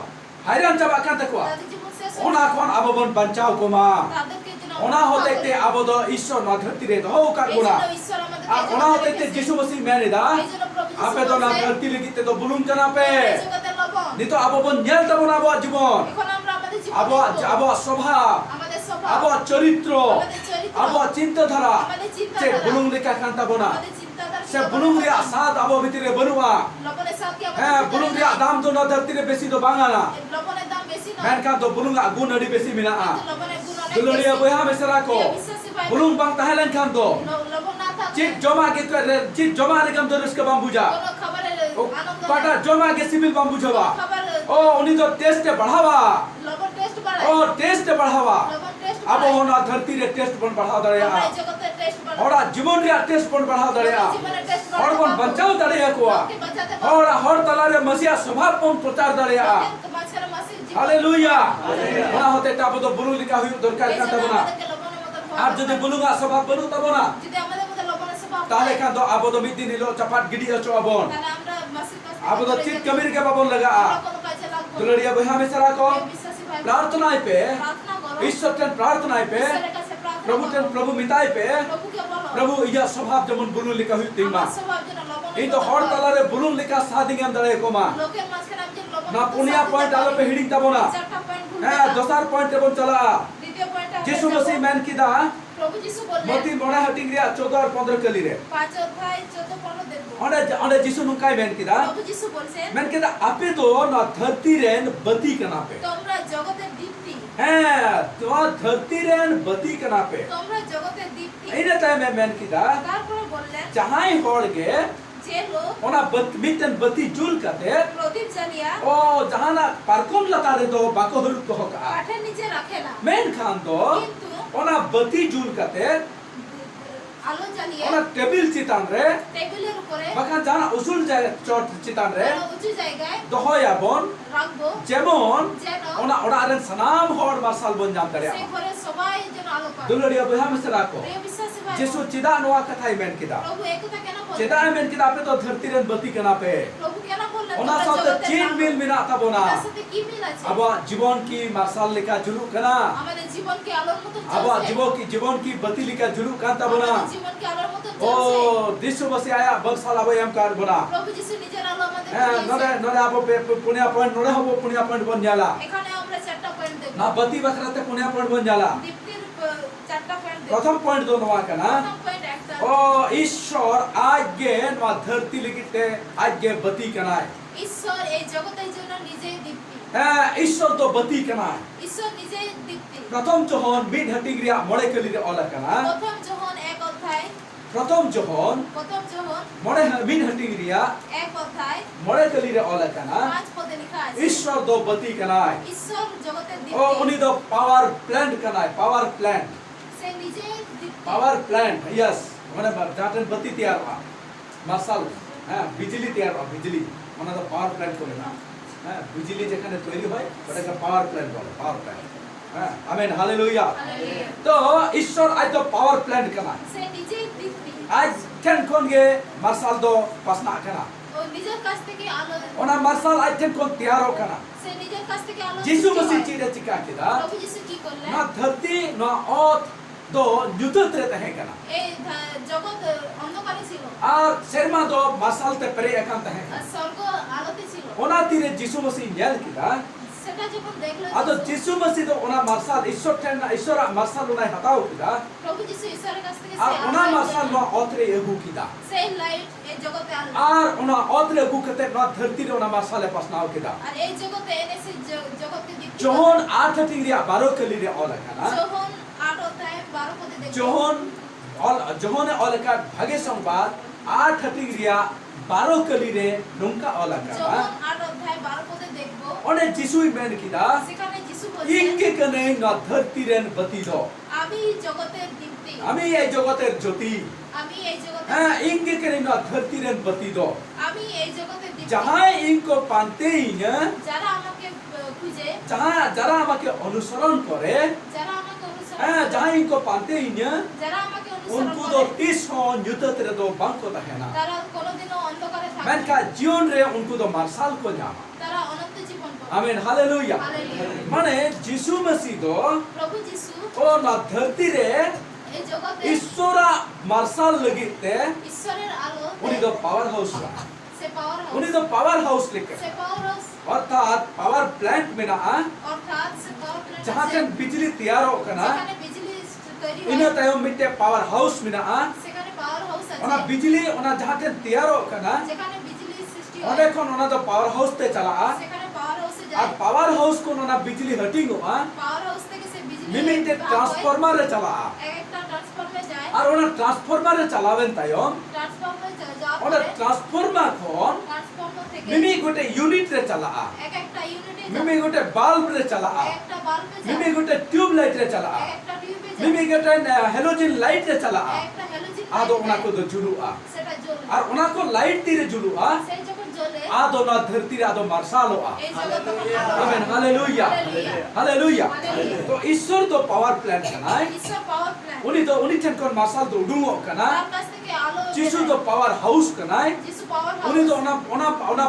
हैरान चबा कान तकवा তাদের জীবন শেষ হয়ে ओना कोन अब बन बचाओ कोमा তাদেরকে যেন ओना রক্ষা होते করে। ते अब दो ईश्वर न धरती रे हो कर এই गुना জন্য ঈশ্বর আমাদেরকে আর এই ओना জগতে होते ते রেখেছে। यीशु मसीह मैंने दा এই জন্য প্রভু যিশু आपे तो ना বলছে, धरती लिखिते तो बुलुम कना पे এই জগতের লবণ। নি तो अब बन नेल तब ना अब जीवन এখন আমরা আমাদের জীবন अब দেখবো। अब स्वभाव আমাদের স্বভাব, अब চরিত্র আমাদের চরিত্র, अब চিন্তাধারা আমাদের সে চিন্তাধারা, বুলুং লেখা কান্তা বনা আমাদের চিন্তাধারা, সে বুলুং রিয়া সাত আবো ভিতরে বনুয়া লবণের স্বাদ কি আমাদের হ্যাঁ ভিতরে বুলুং নাই? রিয়া দাম তো না ধরতি রে বেশি তো বাঙানা এই লবণের দাম বেশি নয়। মেনকা তো বুলুং গুণ আড়ি বেশি মিনা কিন্তু লবণের গুণ অনেক দুলরিয়া বেশি। বইহা মেসরা কো প্রিয় বিশ্বাসী ভাই বুলুং বাং তাহলেন খান তো লবণ না থাকলে চিট জমা কে চিট জমা রে কাম দরস কে বাম্বুজা কোনো খাবারের আনন্দ পাটা নাই। জমা কে সিভিল বাম্বুজবা খাবার ও উনি তো টেস্ট बढ़ावा লবণ টেস্ট বাড়ায়। ओ टेस्ट बढ़ावा লবণ টেস্ট अब বাড়ায়। होना धरती रे टेस्ट बन बढ़ा दड़या আমরা এই জগতে টেস্ট বাড়ায়। और जीवन रे टेस्ट बन बढ़ा दड़या জীবনে টেস্ট और बन बचाओ दड़या कोआ লোককে বাঁচাতে পারবো। और हर तलारे मसीहा स्वभाव पन प्रचार दड़या লোকের মাঝখানে মাসির জীবন। हालेलुया ওনা হতে তাবো তো বুলু লিখা হই দরকার এই কাটা জন্য বনা আমাদেরকে লবণের মতো ভয় আর করতে যদি হবে। বুলুগা স্বভাব বলু তব না যদি আমাদের মধ্যে লবণের স্বভাব তাহলে হয়, কান তো আবো তো মিতি নিলো চাপাট গিডি আছো আবন তাহলে আমরা মাসির কাছ থেকে আবো তো দূরে চিত যেতে কবির কে বাবন লাগা আমরা কোনো কাজে লাগবো না। दुलड़िया बहा में सरा को প্রিয় বিশ্বাসী ভাই प्रार्थनाएं पे প্রার্থনা করো। ईश्वर के प्रार्थनाएं पे ঈশ্বরের কাছে প্রার্থনা प्रभु के করো। प्रभु मिताई पे প্রভুকে বলো प्रभु यह स्वभाव जमन बुलु लिखा हुई तीमा আমার স্বভাব যেন লবণের इन तो মতো हर হয়। तलारे बुलु लिखा सादिंग हम दड़े कोमा লোকের মাঝখানে আমি যেন লবণের ना মতো पुनिया সাথে पॉइंट থাকি। आलो पे हिडिंग तब ना চারটা পয়েন্ট ভুলবে है না। दोसार पॉइंट तेबन चला দ্বিতীয় পয়েন্টে আমরা यीशु যাবো। मसीह मैन की दा প্রভু যিশু বললেন मती मोड़ा हटिंग रिया 14 और 15 कली रे 5 অধ্যায় 14 দেখবো। ओने ओने यीशु नुकाई मैन की दा প্রভু যিশু বলছেন मैन के दा आपे तो ना धरती रेन बती कना पे তোমরা জগতের দীপ্তি है तो धरती रेन बती कना पे তোমরা জগতের দীপ্তি। इने टाइम में मैन की दा তারপরে বললেন जहां ही होड़ के যে লোক ona mitten bati jul kate Pradip জ্বালিয়া o jahana parkom latare do bako huruk ko ka কাঠের নিচে রাখে না, men khan do কিন্তু ona bati jul kate আলো জ্বালিয়ে ona table chitan re টেবিলের উপরে bakan jana usul jaya chot chitan re কোনো উঁচু জায়গায় dohoyabon রাখবো, jemon যেন ona ora ren sanam hor marsal bon jam dare সেই ঘরে সবাই যেন আলো পায়। dularia boha mesra ko প্রিয় বিশ্বাসী ভাই jesu chida noa kathai men kida প্রভু এই কথা কেন বললেন? chida men kida ape to dharti ren bati kana pe প্রভু কেন বললেন ona তোমরা saute জগতের chin আলো? mil mina tabona এটার সাথে কি মিল আছে? abo jibon ki marsal lika julu kana আমাদের জীবনকে আলোর মতো abo জ্বলছে। jibon ki bati lika julu kan tabona আমাদের জীবনকে আলোর মতো জ্বলছে। oh disho basi aya bagsal abo yam kar bona প্রভু যিশু নিজের আলো আমাদের nore দিয়েছে। nore abo punya point nore hobo punya point bon jala এখানে আমরা চারটা পয়েন্ট দেখব। na bati bakrate punya point bon jala দীপ্তির চারটা পয়েন্ট দেখব। prothom point do noa kana প্রথম পয়েন্ট একটা, ও ঈশ্বর আজকে নোয়া ধরতি লিখিতে আজকে বতি কানায় ঈশ্বর এই জগতের জন্য নিজেই দীপ্তি। হ্যাঁ ঈশ্বর তো বতি কানায় ঈশ্বর নিজেই দীপ্তি। প্রথম যখন মিড হাটিগ্রিয়া মড়ে কলিরে অলা কানা প্রথম যোহন 1 অধ্যায়, প্রথম যখন প্রথম যোহন মড়ে মিড হাটিগ্রিয়া 1 অধ্যায় মড়ে কলিরে অলা কানা 5 পদে লেখা আছে, ঈশ্বর তো বতি কানায় ঈশ্বর জগতের ও দীপ্তি। উনি তো পাওয়ার প্ল্যান্ট কানায় পাওয়ার প্ল্যান্ট সে নিজেই দীপ্তি। পাওয়ার প্ল্যান্ট यस মানে জাটেন বতি তৈয়ার হয় মার্শাল হ্যাঁ বিজলি তৈয়ার হয় বিজলি মানে তো পাওয়ার প্ল্যান্ট করে না হ্যাঁ বিজলি যেখানে তৈরি হয় ওটাকে পাওয়ার প্ল্যান্ট বলে পাওয়ার প্ল্যান্ট হ্যাঁ আমেন হালেলুয়া হালেলুয়া। তো ঈশ্বর আজ তো পাওয়ার প্ল্যান্ট কানা সে নিজেই দীপ্তি। আজ কেন কোন গে মার্শাল দো পাসনা কানা ও নিজের কাছ থেকে আলো, ওনা মার্শাল আজ কেন কোন তৈয়ার কানা সে নিজের কাছ থেকে আলো যিশু সৃষ্টি মসিহ হয়। চিরা চিকা কিদা প্রভু যিশু কি করলেন? না ধরতি না অত দো যুতরে তহে কানা এই জগৎ অন্ধকারে ছিল আর শর্মা দো মার্শাল তে পরে একান্ত হে আর স্বর্গ আলোতে ছিল। ওনা তীরে যিশু মসিহ নেল কিদা সেটা যখন দেখলো আদো যিশু, যিশু মসিহ তো ওনা মার্শাল ঈশ্বর টেন ঈশ্বর মার্শাল ওনা হাতাও কিদা প্রভু যিশু ঈশ্বরের কাছ থেকে আর সেই ওনা আলো মার্শাল পেলেন। নো অতরে এগু কিদা সেই লাইট এই জগতে আলো। আর ওনা অতরে এগু কতে না ধরতি রে ওনা মার্শালে পাসনাও কিদা আর এই জগতে এনে সেই জগৎকে দীপ্তি যখন 8 টিগ্রিয়া 12 কলিরে অলা কানা যখন 8 অধ্যায় 12 পদে দেখব। যখন যখন অলকা ভাগে সংবাদ 8 টিগ্রিয়া 12 কলিরে নঙ্কা অলা কানা যখন 8 অধ্যায় 12 পদে দেখব, ওনে যিশুই মেন কিদা সেখানে যিশু বলছেন, ইনকে কনে না ধরতি রেন বতি দো আমি জগতের দীপ্তি, আমি এই জগতের জ্যোতি আমি এই জগতের হ্যাঁ ইনকে কনে না ধরতি রেন বতি দো আমি এই জগতের দীপ্তি। जहां इनको पाते ही ना যারা আমাকে খুঁজে, जहां जरा আমাকে অনুসরণ করে যারা আমাকে অনুসরণ হ্যাঁ করে, जहां इनको पाते ही ना যারা আমাকে অনুসরণ उनको করে, तो 30 युद्ध तो बंक होता है ना তারা কোনোদিনও অন্ধকারে থাকে मैं না। का जीवन रे उनको तो मार्शल को जामा তারা অনন্ত জীবন পাবে। आमीन हालेलुया हालेलुया। माने यीशु मसीह तो প্রভু যিশু ओ ना धरती रे এই জগতে ईश्वरा मार्शल लगिते ঈশ্বরের আলো, उनी तो पावर हाउस সে পাওয়ার उनी হাউস, तो पावर हाउस लेके সে পাওয়ার হাউস अर्थात पावर प्लांट में ना অর্থাৎ সে পাওয়ার প্ল্যান্ট जहां से बिजली तैयार हो कना সেখানে বিজলি তৈরি इना হয়, तयो मिटे पावर हाउस में ना সেখানে পাওয়ার হাউস ওনা আছে, বিজলি ওনা যাহাতে তৈয়ার কানা যেখানে বিজলি সৃষ্টি ওনে হয়, কোন ওনা তো পাওয়ার হাউস তে চলা সেখানে পাওয়ার হাউসে আর যায়। পাওয়ার হাউস কোন ওনা বিজলি হটিং হওয়া পাওয়ার হাউস থেকে সে বিজলি মিমিতে ট্রান্সফরমারে চলা একটা ট্রান্সফরমারে যায়, আর ওনা ট্রান্সফরমারে চালাবেন তাইও ট্রান্সফরমারে যাওয়ার ওনা পরে ট্রান্সফরমার কোন ট্রান্সফরমার থেকে মিমি গোটে ইউনিট রে চলা একটা ইউনিটে মিমি গোটে বাল্ব রে চলা একটা বাল্বে যায়, মিমি গোটে টিউব লাইট রে চলা একটা টিউবে যায়, মিমি গোটে হ্যালোজেন লাইট রে চলা একটা হ্যালোজেন আদো ওনা লাইট কো যায়, তো জুলুয়া সেটা জ্বলে। আর ওনা কো লাইট দিরে জুলুয়া সেই যখন জ্বলে আদো না ধরতি রে আদো মার্শালোয়া এই জগৎ তখন আমেন হালেলুয়া হালেলুয়া হালেলুয়া। তো ঈশ্বর তো পাওয়ার প্ল্যান্ট কানায় ঈশ্বর পাওয়ার প্ল্যান্ট, উনি ঠেন কোন মার্শাল তো উডুঙ্গো কানা তার কাছ থেকে আলো যিশু বের তো হয়। পাওয়ার হাউস কানায় যিশু পাওয়ার উনি তো হাউস, ওনা ওনা ওনা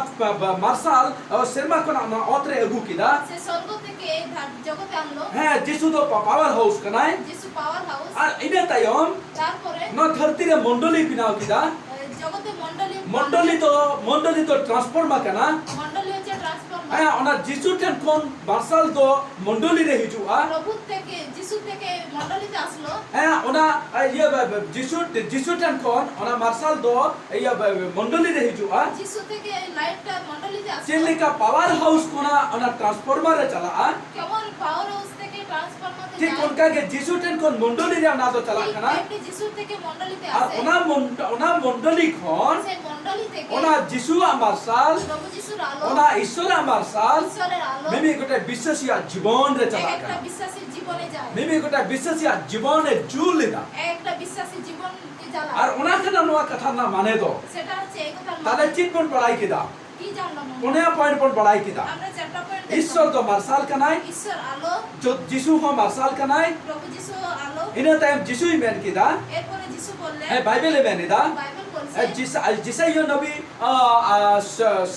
মার্শাল শর্মা কোন না অতরে এগু কিদা সে স্বর্গ থেকে এই জগতে আনলো, হ্যাঁ যিশু তো পাওয়ার হাউস কানায় যিশু পাওয়ার হাউস। আর ইনে তাইম তারপরে না ধরতি রে মন্ডলী বিনাও কিদা জগতে মন্ডলী তো ট্রান্সফরমার কানা মন্ডলী হচ্ছে ট্রান্সফরমার। হ্যাঁ ওনা যিশু ঠেন কোন মার্শাল তো মন্ডলী রে হিজুয়া প্রভু থেকে যিশু থেকে মন্ডলীতে আসলো, হ্যাঁ ওনা ইয়ে যিশু ঠেন কোন ওনা মার্শাল তো ইয়ে মন্ডলী রে হিজুয়া যিশু থেকে এই লাইটটা মন্ডলীতে আসলো। চিলিকা পাওয়ার হাউস কোনা ওনা ট্রান্সফরমারে চালা কেমন পাওয়ার হাউস থেকে ট্রান্সফরমারে ঠিক যায়, অনকাগে যিশু টেন কোন মন্ডলী রে না তো চালাক ঠিক কানা তেমনি যিশুর থেকে মণ্ডলীতে আর আসে, ওনা মন্ডলী খন সেই মণ্ডলী থেকে ওনা যিশু আমার সাল প্রভু যিশুর আলো, ওনা ঈশ্বর আমার সাল ঈশ্বরের আলো মেমি গোটে বিশ্বাসীয়া জীবন রে চালাক একটা কানা বিশ্বাসীর জীবনে যায়, মেমি গোটে বিশ্বাসীয়া জীবনে জুলিদা একটা বিশ্বাসী জীবনকে জ্বালায়। আর ওনা কেন নোয়া কথা না মানে দো সেটা হচ্ছে এই কথা তাহলে চিটপন পড়াই কিদা কি জানলাম আমরা? কোনে পয়েন্ট পন পড়াই কিদা আমরা চ্যাপ্টার পয়েন্ট ঈশ্বর তো মার্শাল কানাই ঈশ্বর আলো, যিশু হ মার্শাল কানাই প্রভু যিশু আলো। ইনে টাইম যিশুই মেন কিদা এরপরে যিশু বললেন, এ বাইবেলে মেন ইদা বাইবেল বলছে जिसे यो नबी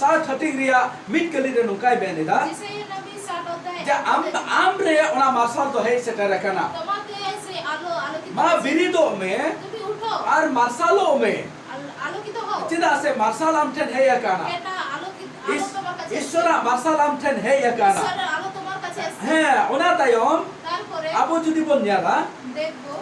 सात हटिंग रिया मिट कली रे नुकाई बेने दा যিশাইয়া নবী 60 অধ্যায় जे आम रे ओना मार्शल तो है सेटा रखना তোমাকে সেই আলো আলোকিত मा করেছে। विरिदो में তুমি উঠো और मार्शलो में আলোকিত হও। चिदा से मार्शल आमठन है यकाना এটা আলোকিত আলো তোমার কাছে এসেছে। ईश्वरा मार्शल आमठन है यकाना ঈশ্বরের আলো তোমার কাছে এসেছে। है ओना तायम তারপরে আবো যদি বন নিয়ালা দেখবো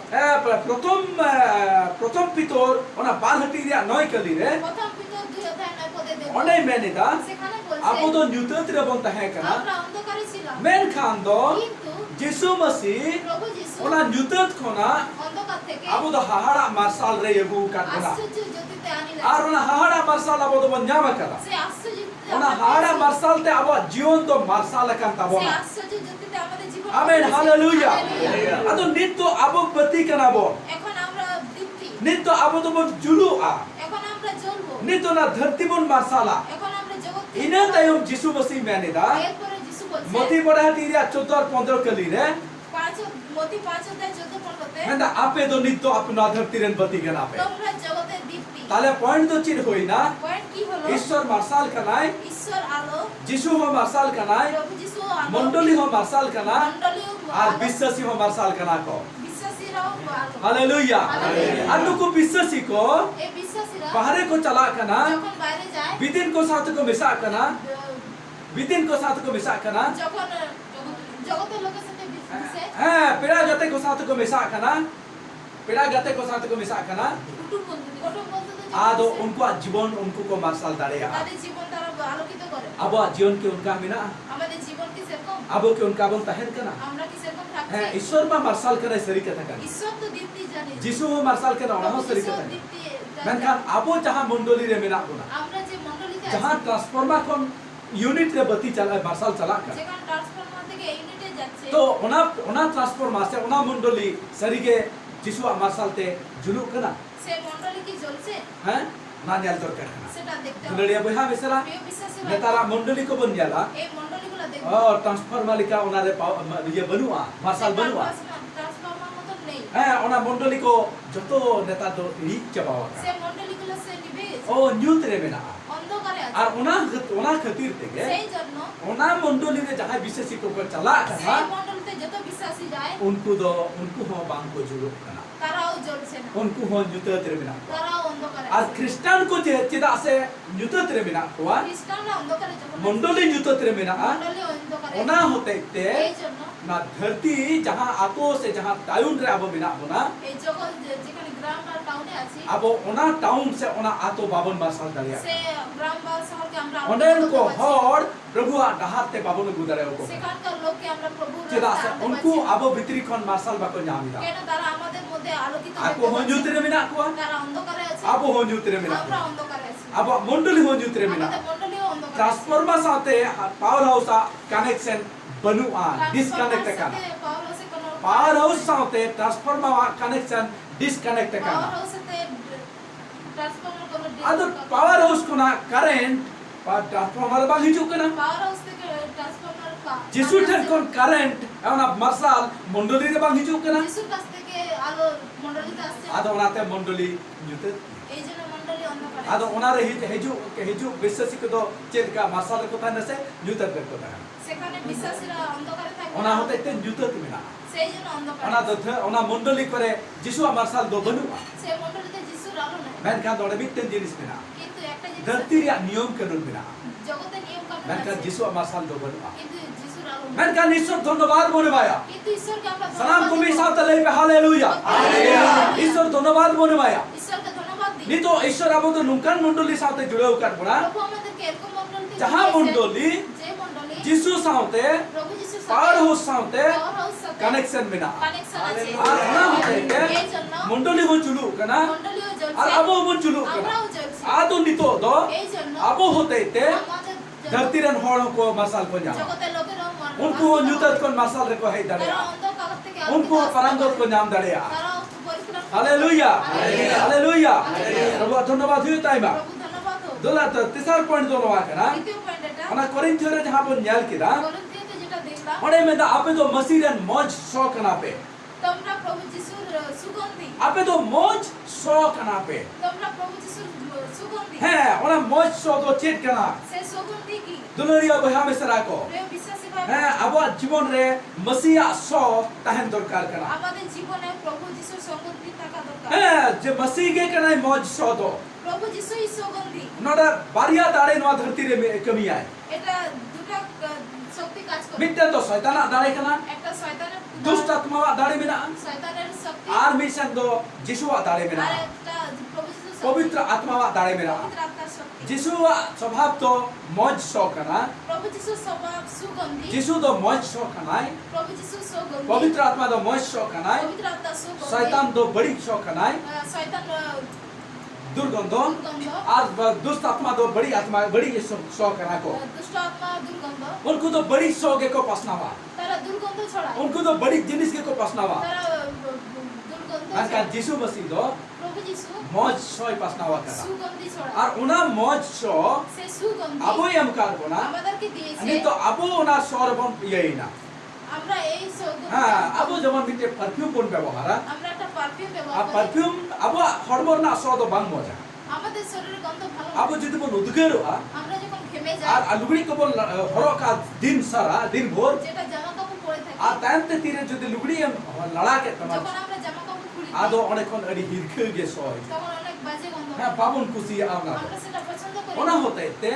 প্রথম পিতর ওনা 12 হটি রিয়া 9 কলি রে প্রথম পিতর 2 অধ্যায় 9 পদে দেখবো। ওনে মেনে দা সেখানে বলছে আবো তো নিউটন রে বন তাহে কানা আমরা অন্ধকারে ছিলাম, মেন খান দো কিন্তু যিশু মসিহ প্রভু যিশু ওনা নিউটন খনা অন্ধকার থেকে আবো তো হাহাড়া মার্শাল রে এগু কাটনা আশ্চর্য জ্যোতিতে আনিলেন। আর ওনা হাহাড়া মার্শাল আবো তো বন্যামা কাদা সেই আশ্চর্য জ্যোতিতে ওনা আমরা হাহাড়া পেয়েছি। মার্শাল তে আবো জীবন তো মার্শাল কান তাবো সেই আশ্চর্য জ্যোতিতে আমাদের জীবন আমেন পেয়েছি। Hallelujah hallelujah. আতো নিত্য আবো প্রতি কানাবো এখন আমরা দীপ্তি, নিত্য আবো তো বন জুলু আ এখন আমরা জ্বলবো, নিত্য না ধরতি বন মার্শালা এখন আমরা জগৎ ইনা তায়ম যিশু মসিহ মেনে দা এরপরে যিশু বলছে মতি বড়া টিরিয়া 14 আর 15 কলি রে মতি 5 অধ্যায় 14 পর্বতে হেন্দা আপে তো নিত্য আপনা ধরতি রেন প্রতি কান আপে তোমরা জগতের দীপ্তি। তাহলে পয়েন্ট তো চির হই না পয়েন্ট কি হলো? ঈশ্বর মার্শাল কানাই ঈশ্বর আলো, যিশু হ মার্শাল কানাই প্রভু যিশু আলো, মন্ডলী হ মার্শাল কানা মণ্ডলীও আর আলো, বিশ্বাসী হ মার্শাল কানা কো বিশ্বাসীরাও আলো। Hallelujah hallelujah. अन्नु को विश्वासी को এই বিশ্বাসীরা बाहरे को चला कना যখন বাইরে যায়, विदिन को साथ को मिसा कना विदिन को साथ को मिसा कना যখন জগতের লোকের সাথে মিশে हां पेड़ा गते को साथ को मिसा कना पेड़ा गते को साथ को मिसा कना কুটুম বন্ধুদের आदो उनको जीवन उनको को मार्शल दाड़ेया তাদের জীবন তারা আলোকিত করে। अब जीवन के उनका मिना আমাদের জীবন কি সেরকম? अब के उनका बन तहन कना আমরা কি সেরকম है থাকছি? ईश्वर में मार्शल करे सरी कथा कना ঈশ্বর তো দীপ্তি জানে, जिसु हो मार्शल के ना हो सरी ঈশ্বর कथा দীপ্তি জানে। मेनखान अब जहां मंडली रे मिना कोना আমরা যে মণ্ডলীতে जहां আছি, ट्रांसफार्मर कोन यूनिट रे बत्ती चला मार्शल चला कर যেখানে ট্রান্সফরমার থেকে ইউনিটে যাচ্ছে, तो ओना ट्रांसफार्मर से ओना मंडली सरी के जिसु मार्शल ते जुलु कना সেই মণ্ডলী কি জ্বলছে हैं ना न्याल दर करना সেটা দেখতে হবে। दुलड़िया बहा मिसरा প্রিয় বিশ্বাসী ভাই, नेतारा मंडली को बन जाला এই মণ্ডলীগুলো দেখবে। ओ ट्रांसफार्मर लिखा ओना रे ये बनुआ मार्शल बनुआ ট্রান্সফরমার মতন নেই। हैं ओना मंडली को जतो नेता दो री चबावा সেই মণ্ডলীগুলো সে নিভে গেছে, ओ न्यूत रे मेना অন্ধকারে আছে। और ओना खातिर तेगे সেই জন্য ओना मंडली रे जहां विशेषी को चला कना সেই मण्डलते যত বিশ্বাসী যায় उनको हो बांग को जुलु कना তারাও জ্বলছে না, उनको हो न्यूत रे मेना তারাও অন্ধকারে আর আছে। খ্রিস্টান को যে চিদা আছে নিউতত রে মেনা কোয়া খ্রিস্টানরা অন্ধকারে যখন मंडली নিউতত রে মেনা মণ্ডলী অন্ধকারে ওনা আছে। হতেতে এই জন্য না ধরতি जहां आतो से जहां टाउन रे आबो मेना होना এই জগৎ যেখানে গ্রাম বা টাউনে আছি, आबो ओना टाउन से ओना आतो 52 मार्शल दालिया সে গ্রাম বা শহরকে আমরা ओनेन আলোকিত को করতে পারছি। हर प्रभु डहाते 52 गुदरे को সেখানকার লোককে আমরা প্রভুর চিদা রাস্তায় আছে আনতে उनको পারছি। आबो भीतरी कोन मार्शल बाको नामिदा কেন তারা আমাদের মধ্যে আলোকিত आको দেখতে हो পাচ্ছে। न्यूत रे मेना कोआ তারা অন্ধকারে আছে, आबो हो न्यूत रे मेना আমরা অন্ধকারে আছি। आबो मंडली हो न्यूत रे मेना আমাদের মণ্ডলীও অন্ধকারে আছে। ट्रांसफार्मर साथे पावर हाउस कनेक्शन बनुआ डिस्कनेक्ट ট্রান্সফরমার काना সাথে পাওয়ার হাউসে কোনো पावर हाउस साथे ट्रांसफार्मर कनेक्शन डिस्कनेक्ट পাওয়ার करना হাউসেতে ট্রান্সফরমার কোনো अदर पावर हाउस कोना करंट ट्रांसफार्मर बा हिजु कना পাওয়ার हाउस থেকে ট্রান্সফরমার जिसु ठन कोन करंट एवना मर्साल मंडली रे बा हिजु कना যিশুর কাছ থেকে আলো মণ্ডলীতে আসছে, आदो ओनाते मंडली जुते এই জন্য মণ্ডলী অন্ধকারে आदो আছে। ओनारे हिजु विश्वासी को तो चेल का मर्साल को था नसे जुते को था সেখানে বিশ্বাসীরা অন্ধকারে থাকে, ओना होते ते जुते मिना সেই জন্য অন্ধকারে ओना আছে। दो ओना मंडली करे जिसु मर्साल दो बनुआ সেই মণ্ডলীতে যিশুর আলো নাই, मैन का दोड़े बितन जिनिस मिना কিন্তু একটা জিনিস धरती रे नियम कानून मिना জগতে নিয়ম কানুন मैन का আছে, जिसु मर्साल दो बनुआ কিন্তু যিশুর আলো নাই। मैन का ईश्वर धन्यवाद बोले माया কিন্তু ঈশ্বরকে আমরা सलाम ধন্যবাদ तुम्ही দেব। साथ ले पे हालेलुया हालेलुया। ईश्वर धन्यवाद बोले माया ঈশ্বরকে ধন্যবাদ দিই। नी तो ईश्वर अब तो नुकान मंडली साथ जुड़े होकर बड़ा প্রভু আমাদেরকে এরকম মণ্ডলীতে जहां নিয়ে এসে, मंडली যে মণ্ডলী जिसु साउते প্রভু যিশু पावर हाउस साउते পাওয়ারহাউস সাথে कनेक्शन मेना কানেকশন আছে আর ওনা হতে এই জন্য मंडली हो चुलू कना মণ্ডলীও আর জ্বলছে আবো বন চুলু কনা আমরাও জ্বলছি আদো নিতো দো এই জন্য আবো হতে তে আমাদের धरती रन हड़ को मसाल को जाम জগতের লোকেরা उनको न्यूतत को मसाल रे को है তারা दड़े অন্ধকার থেকে उनको परंगत को नाम दड़े তারা পরিত্রাণ हालेलुया हालेलुया। Hallelujah hallelujah. प्रभु धन्यवाद हुई ताइमा প্রভু ধন্যবাদ হোক। दोला तो तीसरा पॉइंट दोनो वा कना দ্বিতীয় পয়েন্ট এটা अना कोरिन्थियो रे जहां बन न्याल किदा করিন্থীয়তে যেটা দেখলাম ओडे में दा आपे तो मसीह रन मौज शो कना पे তোমরা প্রভু যিশুর সুগন্ধি आपे तो मौज शो कना पे তোমরা প্রভু যিশুর সুগন্ধি है ओना मौज शो तो चेट कना সে সুগন্ধি কি दुलरिया बहा में सरा को প্রিয় বিশ্বাসী ভাই है अब जीवन रे मसीह शो तहन दरकार कना আমাদের জীবনে প্রভু যিশুর সুগন্ধি থাকা দরকার है जे मसीह के कना मौज शो दो প্রভু যিশুই সুগন্ধি नोडा बारिया दाड़े नो धरती रे में कमी आए এটা দুটো শক্তি কাজ করে मिट्टे तो शैतान दाड़े कना একটা শয়তানের दुष्ट आत्मा दाड़े में ना শয়তানের শক্তি आर मिशन दो जिसुआ दाड़े में ना আর একটা প্রভু যিশুর শক্তি, पवित्र आत्मा दाड़े में ना পবিত্র আত্মার শক্তি जिसुआ स्वभाव तो मौज शो कना প্রভু যিশুর স্বভাব সুগন্ধি जिसु तो मौज शो कनाय প্রভু যিশুর সুগন্ধি पवित्र आत्मा तो मौज शो कनाय পবিত্র আত্মার সুগন্ধি शैतान तो बड़ी शो कनाय শয়তান दुर्गंधो দুর্গন্ধ आज दुष्ट आत्मा तो बड़ी आत्मा बड़ी शो कना को দুষ্ট আত্মা দুর্গন্ধ उनको तो बड़ी शो के को पसनावा তারা দুর্গন্ধ ছড়ায় उनको तो बड़ी जिनिस के को पसनावा তারা দুর্গন্ধ का ছড়ায়। जिसु मसीह तो প্রভু যিশু मौज शो पसनावा करा সুগন্ধি ছড়ায় और उना मौज शो সে সুগন্ধি अबो यम कार कोना আমাদেরকে দিয়েছে नहीं तो अबो उना शोरबन यही ना আমরা এই সুগন্ধি हाँ अबो जमन मिटे परफ्यूम कोन व्यवहार আমরা একটা পারফিউম आ ব্যবহার করি परफ्यूम अबो हरबर ना शो तो बांग मजा আমাদের শরীরের গন্ধ ভালো अबो जदि बन उदगेरो আমরা যখন ঘেমে যাই আর লুগড়ি কবল হরো কা দিন সারা দিন ভোর যেটা জামা কাপড় পরে থাকি আর তাইমতে তীরে যদি লুগড়ি লড়া কে তোমার যখন আমরা জামা কাপড় খুলি আদো অনেকক্ষণ আড়ি হিরখে গে সয় তখন অনেক বাজে গন্ধ হ্যাঁ পাবন খুশি আমনা আমরা সেটা পছন্দ করি ওনা হতে তে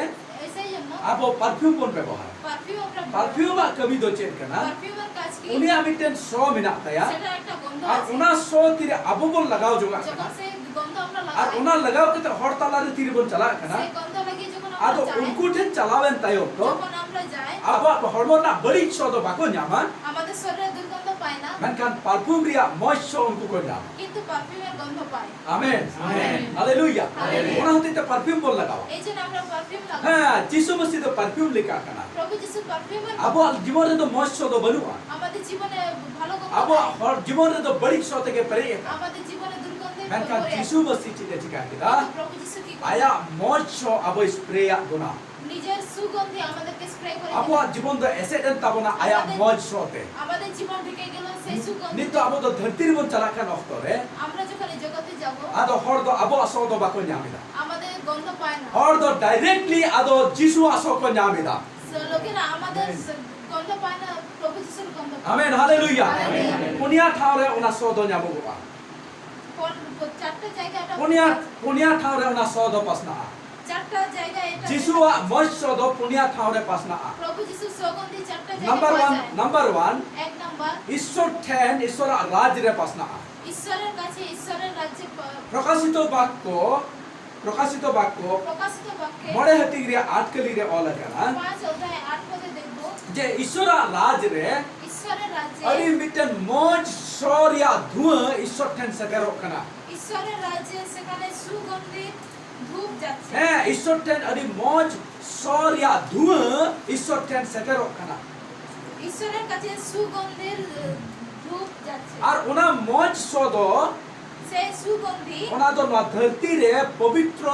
সেই জন্য আবো পারফিউম কোন ব্যবহার পারফিউম আমরা পারফিউম কবি দো চেক কেনা পারফিউমের কাজ কি উনি আমি টেন শো মিনা তায়া সেটা একটা গন্ধ আর আছে ওনা শো তীরে আবো বল লাগাও যোগা কেনা যখন সেই গন্ধ আমরা আর লাগাই ওনা লাগাও কে হরতালা রে তীরে বল চালা কেনা সেই গন্ধ লাগিয়ে যখন আদো আমরা যাই উনকু ঠেন চালাবেন তাইও তো যখন আমরা যাই আবো হরমোন না বড়ি শো তো বাকো 냐মা আমাদের শরীরে দুর্গন্ধ পায় না মেনকান পারফিউম রিয়া ময় শো উনকু কো 냐ম কিন্তু পারফিউমের গন্ধ পায় আমেন আমেন। Hallelujah hallelujah. ওনা হতে তে পারফিউম বল লাগাও এই জন্য আমরা পারফিউম লাগাই হ্যাঁ যিশু মসিহ তো পারফিউম লেখা কানা প্রভু যিশু পারফিউমের আবো জীবনে তো ময় শো তো বনুয়া আমাদের জীবনে ভালো গন্ধ আবো পায়। হর জীবনে তো বড়ি শো থেকে পরে আমাদের জীবনে দুর্গন্ধে মেনকান ভরে আছে। যিশু মসিহ চিতে চিকা কিদা কিন্তু প্রভু যিশু কি করে? আয়া ময় শো আবো স্প্রে গুনা নিজের সুগন্ধি আমাদেরকে স্প্রে করে আবো দিলেন। জীবন তো এসে দেন তাবনা আয়া ময় শোতে আমাদের জীবন ঢেকে গেল সেই সুগন্ধি নিতো আবো তো ধরতির বন চালা কান অক্তরে আমরা যখন এই জগতে যাব আদো হর তো আবো আসো তো বাকো 냐মিদা আমাদের গন্ধ পায় না হর তো ডাইরেক্টলি আদো যিশু আসো কো 냐মিদা লোকেরা আমাদের গন্ধ পায় না প্রভু যিশুর গন্ধ পায়। Amen hallelujah hallelujah. পুনিয়া ঠাওরে ওনা সো তো 냐মো বাবা চারটা জায়গা এটা পুনিয়া ঠাওরে ওনা সো তো পাসনা চারটা জায়গা এটা যিশুয়া ময় সো তো পুনিয়া ঠাওরে পাসনা প্রভু যিশুর সুগন্ধি চারটা জায়গা নাম্বার পাওয়া 1 যায়। নাম্বার 1 এক নাম্বার ঈশ্বর ঠেন ঈশ্বর রাজ রে পাসনা ঈশ্বরের কাছে ঈশ্বরের রাজ্যে প্রকাশিত বাক্য প্রকাশিত বাক্য প্রকাশিত বাক্যে মরে হতি রে আটকলি রে অল কেনা 5 অধ্যায় 8 পদে দেখব যে ঈশ্বর রাজ রে ঈশ্বরের রাজ্যে अरे मिटन मौज शौर्या धुआं ईश्वर ठन सकेरो कना ঈশ্বরের রাজ্যে সেখানে সুগন্ধি ধূপ যাচ্ছে है ईश्वर ठन अरे मौज शौर्या धुआं ईश्वर ठन सकेरो कना ঈশ্বরের কাছে সুগন্ধির ধূপ যাচ্ছে और उना मौज सोदो সেই সুগন্ধি उना तो ना धरती रे पवित्र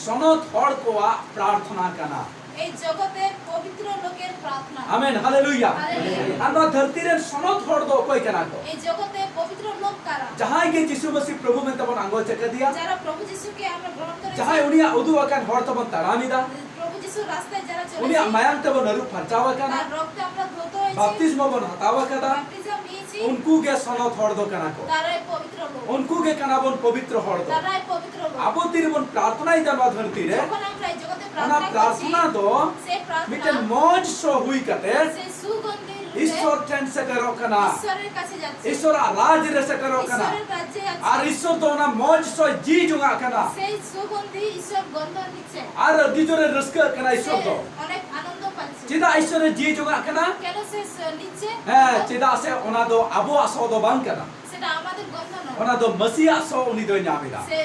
सनत हर कोआ प्रार्थना कना এই जगतेर पवित्र लोकेर प्रार्थना आमेन हालेलुया हालेलुया। আমরা धरती रे सनत हर दो कोई कना को এই জগতে পবিত্র লোক কারা जहां के यीशु मसीह प्रभु में तबन आंगो चके दिया যারা প্রভু যিশুকে আমরা গ্রহণ করেছি जहां उनिया उदु अकन हर तबन तारामिदा প্রভু যিশুর রাস্তায় যারা उनिया চলেছে मायांग तबन नरु फरचावा कना তার রক্তে আমরা ধৌত হয়েছি बपतिस्मा बन हतावा कदा বাপ্তিজম নিয়েছি उनको के सनत हर दो कना को তারাই পবিত্র লোক उनको के कनाबन पवित्र हर दो তারাই পবিত্র লোক आबो तिरबन प्रार्थना ही दनवा धरती रे যখন আমরা এই জগতে ओना প্রার্থনা করছি प्रार्थना दो সেই मिटन প্রার্থনা मौज सो हुई कते সেই সুগন্ধির ঈশ্বর ট্রেন সেটেরও কানা ঈশ্বরের কাছে যাচ্ছে ঈশ্বর রাজ রে সেটেরও কানা ঈশ্বরের রাজ্যে আর আছে ঈশ্বর তো না মজ সয় জি জুঙা কানা সেই সুগন্ধি ঈশ্বর গন্ধ নিচ্ছে আর দিজরে রস্কা কানা ঈশ্বর তো সে অনেক আনন্দ পাচ্ছে চিদা ঈশ্বরে জি জুঙা কানা কেন সে নিচ্ছে হ্যাঁ চিদা সে ওনা দো আবো আসো দো বাং কানা সেটা আমাদের গন্ধ নয় ওনা দো মসিয়া আসো উনি দো নামিদা সে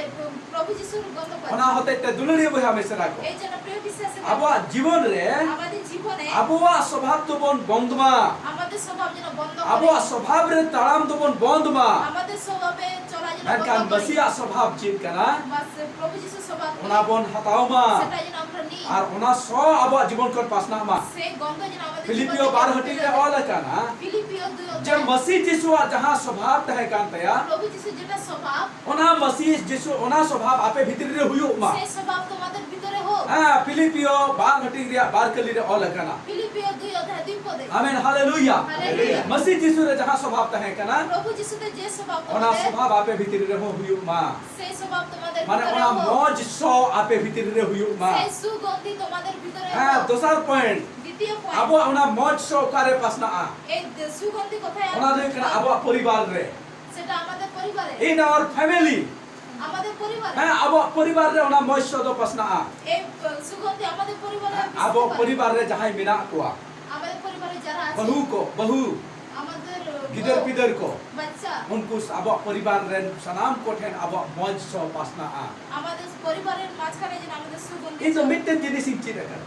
প্রভু যিশুর গন্ধ ওনা পাচ্ছে হতে তে দুলড়ি বই হামেশা রাখো এই জন্য প্রিয় বিশ্বাসী আবো জীবন রে আমাদের জীবনে আবো স্বভাব তো বন বন্ধমা আমাদের স্বভাব যেন বন্ধ আবো করে স্বভাব রে তাড়াম তো বন বন্ধমা আমাদের স্বভাবে চলা যেন মেনকান বন্ধ করে মসিয়া স্বভাব চিত কানা বাস প্রভু যিশুর স্বভাব ওনা বন হাতাওমা সেটা যেন আমরা নিই আর ওনা স আবো জীবন কর পাসনা মা সেই গন্ধ যেন আমাদের फिलिपियो জীবনে 12 हटी रे ऑल काना ফিলিপিও 2 जब मसीह यीशु जहां स्वभाव तहे कांतया প্রভু যিশুর যেটা স্বভাব ओना मसीह यीशु ओना स्वभाव आपे भीतर रे हुयो मा সেই স্বভাব তোমাদের ভিতরে হোক हां फिलिपियो 12 हटी रे 12 कली रे ऑल काना ফিলিপিও 2 অধ্যায় 2 পদে आमीन हालेलुया हालेलुया। मसीह यीशु रे जहां स्वभाव तहे काना প্রভু যিশুতে যে স্বভাব ओना তোমাদের स्वभाव आपे भीतर रे हुयो मा সেই স্বভাব তোমাদের माने ভিতরে ओना হোক मौज सो आपे भीतर रे हुयो मा সেই সুগন্ধি তোমাদের ভিতরে हां হোক दोसर पॉइंट দ্বিতীয় अबो পয়েন্ট ओना मौज सो कारे पासना आ এই সুগন্ধি কোথায় ओना दे काना अबो परिवार रे সেটা আমাদের পরিবারে इन आवर फैमिली আমাদের পরিবারে हां अबो परिवार रे ओना मौज सो दो पासना आ এই সুগন্ধি আমাদের পরিবারে अब परिवार रे जहां मिना कोआ আমাদের পরিবারে যারা আছে बहू को बहू আমাদের गिदर पिदर को বাচ্চা उनको अब परिवार रे सनाम को ठेन अब मौज सो पासना आ আমাদের পরিবারের মাঝখানে যেন আমাদের সুগন্ধি इन तो मिटन जिनिस इन चित कर